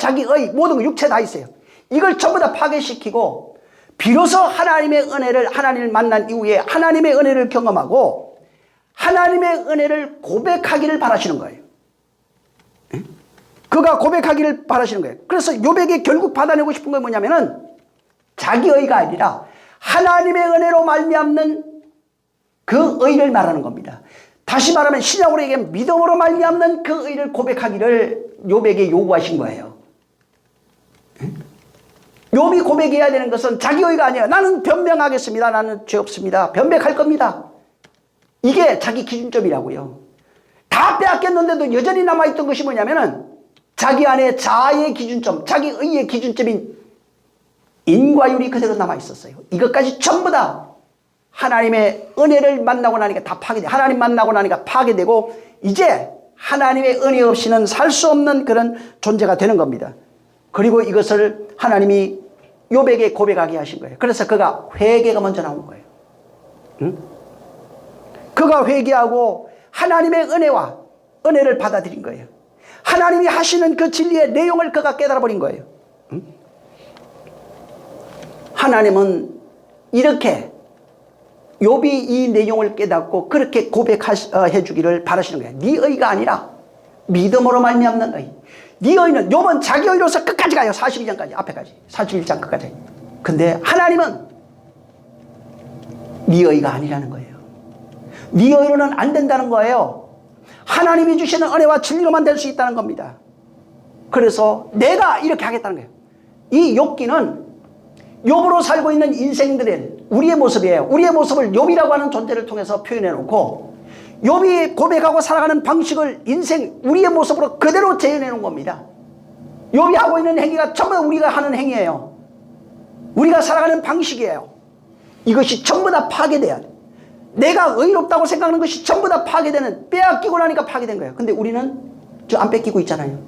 자기 의, 모든 거 육체 다 있어요. 이걸 전부 다 파괴시키고 비로소 하나님의 은혜를, 하나님을 만난 이후에 하나님의 은혜를 경험하고 하나님의 은혜를 고백하기를 바라시는 거예요. 그가 고백하기를 바라시는 거예요. 그래서 욥에게 결국 받아내고 싶은 건 뭐냐면은 자기 의가 아니라 하나님의 은혜로 말미암는 그 의를 말하는 겁니다. 다시 말하면 신약으로 얘기하면 믿음으로 말미암는 그 의를 고백하기를 욥에게 요구하신 거예요. 욥이 고백해야 되는 것은 자기 의가 아니에요. 나는 변명하겠습니다. 나는 죄 없습니다. 변백할 겁니다. 이게 자기 기준점이라고요. 다 빼앗겼는데도 여전히 남아있던 것이 뭐냐면은 자기 안에 자아의 기준점, 자기 의의 기준점인 인과율이 그대로 남아있었어요. 이것까지 전부 다 하나님의 은혜를 만나고 나니까 다 파괴돼. 하나님 만나고 나니까 파괴되고 이제 하나님의 은혜 없이는 살 수 없는 그런 존재가 되는 겁니다. 그리고 이것을 하나님이 욥에게 고백하게 하신 거예요. 그래서 그가 회개가 먼저 나온 거예요. 그가 회개하고 하나님의 은혜를 받아들인 거예요. 하나님이 하시는 그 진리의 내용을 그가 깨달아 버린 거예요. 하나님은 이렇게 욥이 이 내용을 깨닫고 그렇게 고백해 주기를 바라시는 거예요. 네 의가 아니라 믿음으로 말미암는 의. 네 의는 욥은 자기 의로서 끝까지 가요. 42장까지 앞에까지 41장 끝까지. 근데 하나님은 네 의가 아니라는 거예요. 네 의로는 안 된다는 거예요. 하나님이 주시는 은혜와 진리로만 될 수 있다는 겁니다. 그래서 내가 이렇게 하겠다는 거예요. 이 욥기는 욥으로 살고 있는 인생들의 우리의 모습이에요. 우리의 모습을 욥이라고 하는 존재를 통해서 표현해 놓고 욥이 고백하고 살아가는 방식을 우리의 모습으로 그대로 재현해 놓은 겁니다. 욥이 하고 있는 행위가 전부 다 우리가 하는 행위예요. 우리가 살아가는 방식이에요. 이것이 전부 다 파괴돼야 돼. 내가 의롭다고 생각하는 것이 전부 다 파괴되는, 빼앗기고 나니까 파괴된 거예요. 근데 우리는 안 뺏기고 있잖아요.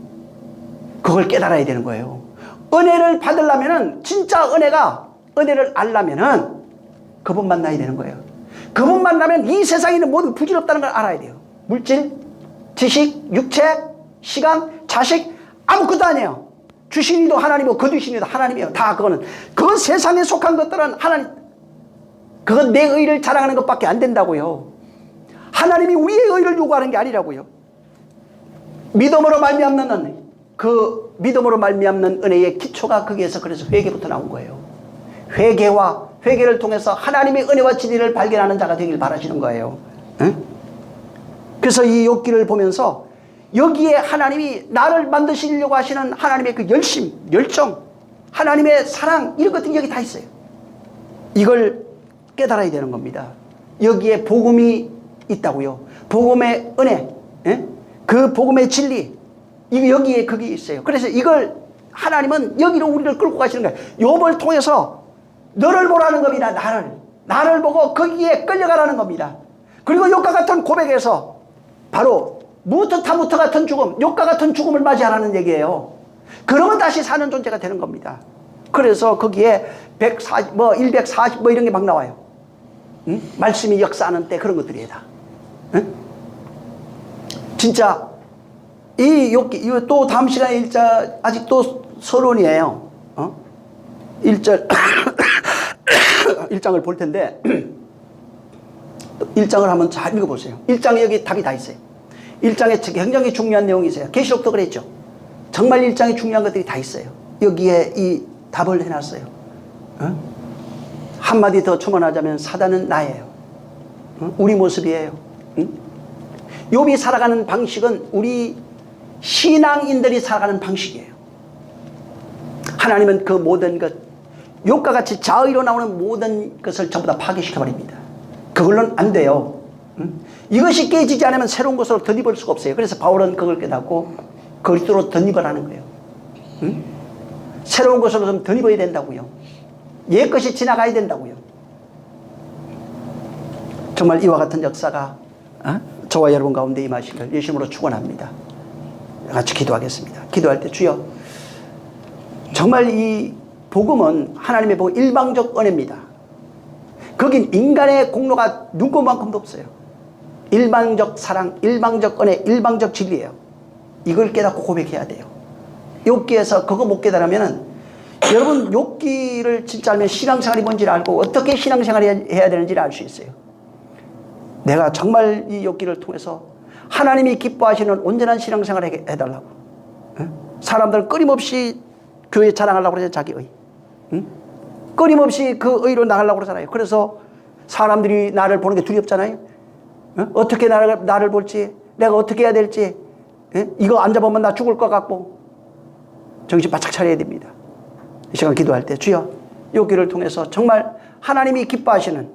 그걸 깨달아야 되는 거예요. 은혜를 받으려면은, 진짜 은혜를 알려면은 그분 만나야 되는 거예요. 그분 만나면 이 세상에 있는 모든 부질없다는 걸 알아야 돼요. 물질, 지식, 육체, 시간, 자식, 아무것도 아니에요. 주신 이도 하나님이고 거두신 이도 하나님이에요. 다 그거는 그 세상에 속한 것들은 하나님, 그건 내 의를 자랑하는 것밖에 안 된다고요. 하나님이 우리의 의를 요구하는 게 아니라고요. 믿음으로 말미암는 은혜, 그 믿음으로 말미암는 은혜의 기초가 거기에서 그래서 회개부터 나온 거예요. 회개를 통해서 하나님의 은혜와 진리를 발견하는 자가 되길 바라시는 거예요. 응? 그래서 이 욥기를 보면서 여기에 하나님이 나를 만드시려고 하시는 하나님의 그 열심, 열정, 하나님의 사랑, 이런 것들이 여기 다 있어요. 이걸 깨달아야 되는 겁니다. 여기에 복음이 있다고요. 복음의 은혜, 그 복음의 진리, 이거 여기에 그게 있어요. 그래서 이걸 하나님은 여기로 우리를 끌고 가시는 거예요. 욥을 통해서 너를 보라는 겁니다. 나를 보고 거기에 끌려가라는 겁니다. 그리고 욥과 같은 고백에서 바로 무트타무트 같은 죽음, 욥과 같은 죽음을 맞이하라는 얘기예요. 그러면 다시 사는 존재가 되는 겁니다. 그래서 거기에 140, 140 이런 게 막 나와요. 응? 말씀이 역사하는 때 그런 것들이에요 다. 응? 진짜 이 욥기, 이거 또 다음 시간에 1절, 아직 또 서론이에요. 1절 1장을 볼 텐데 1장을 한번 잘 읽어보세요. 1장에 여기 답이 다 있어요. 1장에 굉장히 중요한 내용이 있어요. 계시록도 그랬죠. 정말 1장에 중요한 것들이 다 있어요. 여기에 이 답을 해놨어요. 한마디 더 첨언하자면 사단은 나예요. 우리 모습이에요. 욥이 살아가는 방식은 우리 신앙인들이 살아가는 방식이에요. 하나님은 그 모든 것, 욥과 같이 자의로 나오는 모든 것을 전부 다 파괴시켜버립니다. 그걸로는 안 돼요. 이것이 깨지지 않으면 새로운 것으로 덧입을 수가 없어요. 그래서 바울은 그걸 깨닫고 그리스도로 덧입으라는 거예요. 새로운 것으로 좀 덧입어야 된다고요. 옛 것이 지나가야 된다고요. 정말 이와 같은 역사가 저와 여러분 가운데 임하시길 예수님으로 축원합니다. 같이 기도하겠습니다. 기도할 때 주여, 정말 이 복음은 하나님의 복음, 일방적 은혜입니다. 거긴 인간의 공로가 누구만큼도 없어요. 일방적 사랑, 일방적 은혜, 일방적 진리예요. 이걸 깨닫고 고백해야 돼요. 욥기에서 그거 못 깨달으면 여러분 욥기를 진짜 알면 신앙생활이 뭔지를 알고 어떻게 신앙생활을 해야 되는지를 알 수 있어요. 내가 정말 이 욥기를 통해서 하나님이 기뻐하시는 온전한 신앙생활을 해달라고. 사람들 끊임없이 교회 자랑하려고 그러죠. 자기 의. 끊임없이 그 의로 나가려고 그러잖아요. 그래서 사람들이 나를 보는 게 두렵잖아요. 어떻게 나를 볼지, 내가 어떻게 해야 될지, 이거 안 잡으면 나 죽을 것 같고. 정신 바짝 차려야 됩니다. 이 시간 기도할 때 주여, 욥기를 통해서 정말 하나님이 기뻐하시는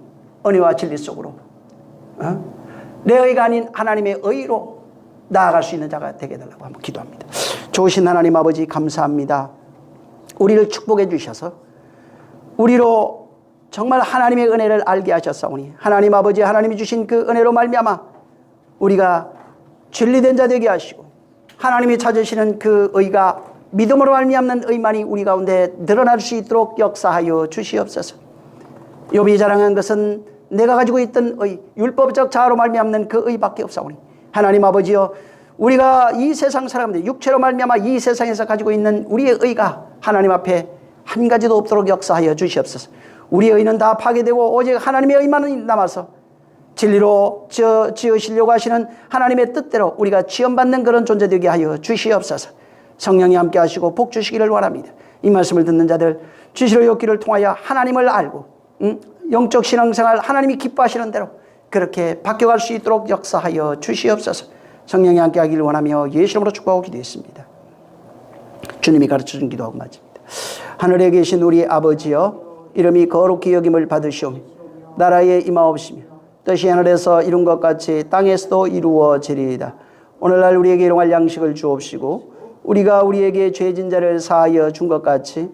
은혜와 진리 속으로 내 의가 아닌 하나님의 의로 나아갈 수 있는 자가 되게 해달라고 한번 기도합니다. 좋으신 하나님 아버지 감사합니다. 우리를 축복해 주셔서 우리로 정말 하나님의 은혜를 알게 하셨사오니 하나님 아버지, 하나님이 주신 그 은혜로 말미암아 우리가 진리된 자 되게 하시고 하나님이 찾으시는 그 의가 믿음으로 말미암는 의만이 우리 가운데 드러날 수 있도록 역사하여 주시옵소서. 욥이 자랑한 것은 내가 가지고 있던 의, 율법적 자아로 말미암는 그 의밖에 없사오니 하나님 아버지여, 우리가 이 세상 사람들 육체로 말미암아 이 세상에서 가지고 있는 우리의 의가 하나님 앞에 한 가지도 없도록 역사하여 주시옵소서. 우리의 의는 다 파괴되고 오직 하나님의 의만 남아서 진리로 지으시려고 하시는 하나님의 뜻대로 우리가 지원받는 그런 존재 되게 하여 주시옵소서. 성령이 함께 하시고 복 주시기를 원합니다. 이 말씀을 듣는 자들 주시로 엮기를 통하여 하나님을 알고 영적 신앙생활 하나님이 기뻐하시는 대로 그렇게 바뀌어갈 수 있도록 역사하여 주시옵소서. 성령이 함께 하기를 원하며 예수 이름으로 축복하고 기도했습니다. 주님이 가르쳐준 기도하고 마칩니다. 하늘에 계신 우리 아버지여, 이름이 거룩히 여김을 받으시오며 나라에 임하옵시며 뜻이 하늘에서 이룬 것 같이 땅에서도 이루어지리이다. 오늘날 우리에게 일용할 양식을 주옵시고 우리가 우리에게 죄진 자를 사하여 준 것 같이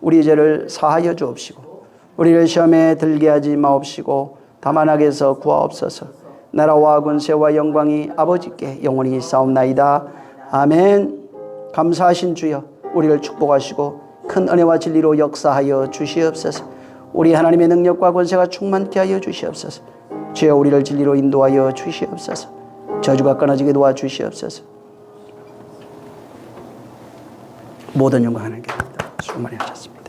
우리 죄를 사하여 주옵시고 우리를 시험에 들게 하지 마옵시고 다만 악에서 구하옵소서. 나라와 권세와 영광이 아버지께 영원히 있사옵나이다. 아멘. 감사하신 주여, 우리를 축복하시고 큰 은혜와 진리로 역사하여 주시옵소서. 우리 하나님의 능력과 권세가 충만케 하여 주시옵소서. 주여, 우리를 진리로 인도하여 주시옵소서. 저주가 끊어지게 도와주시옵소서. 모든 영광 하나님께 드립니다. 수고 많이 하셨습니다.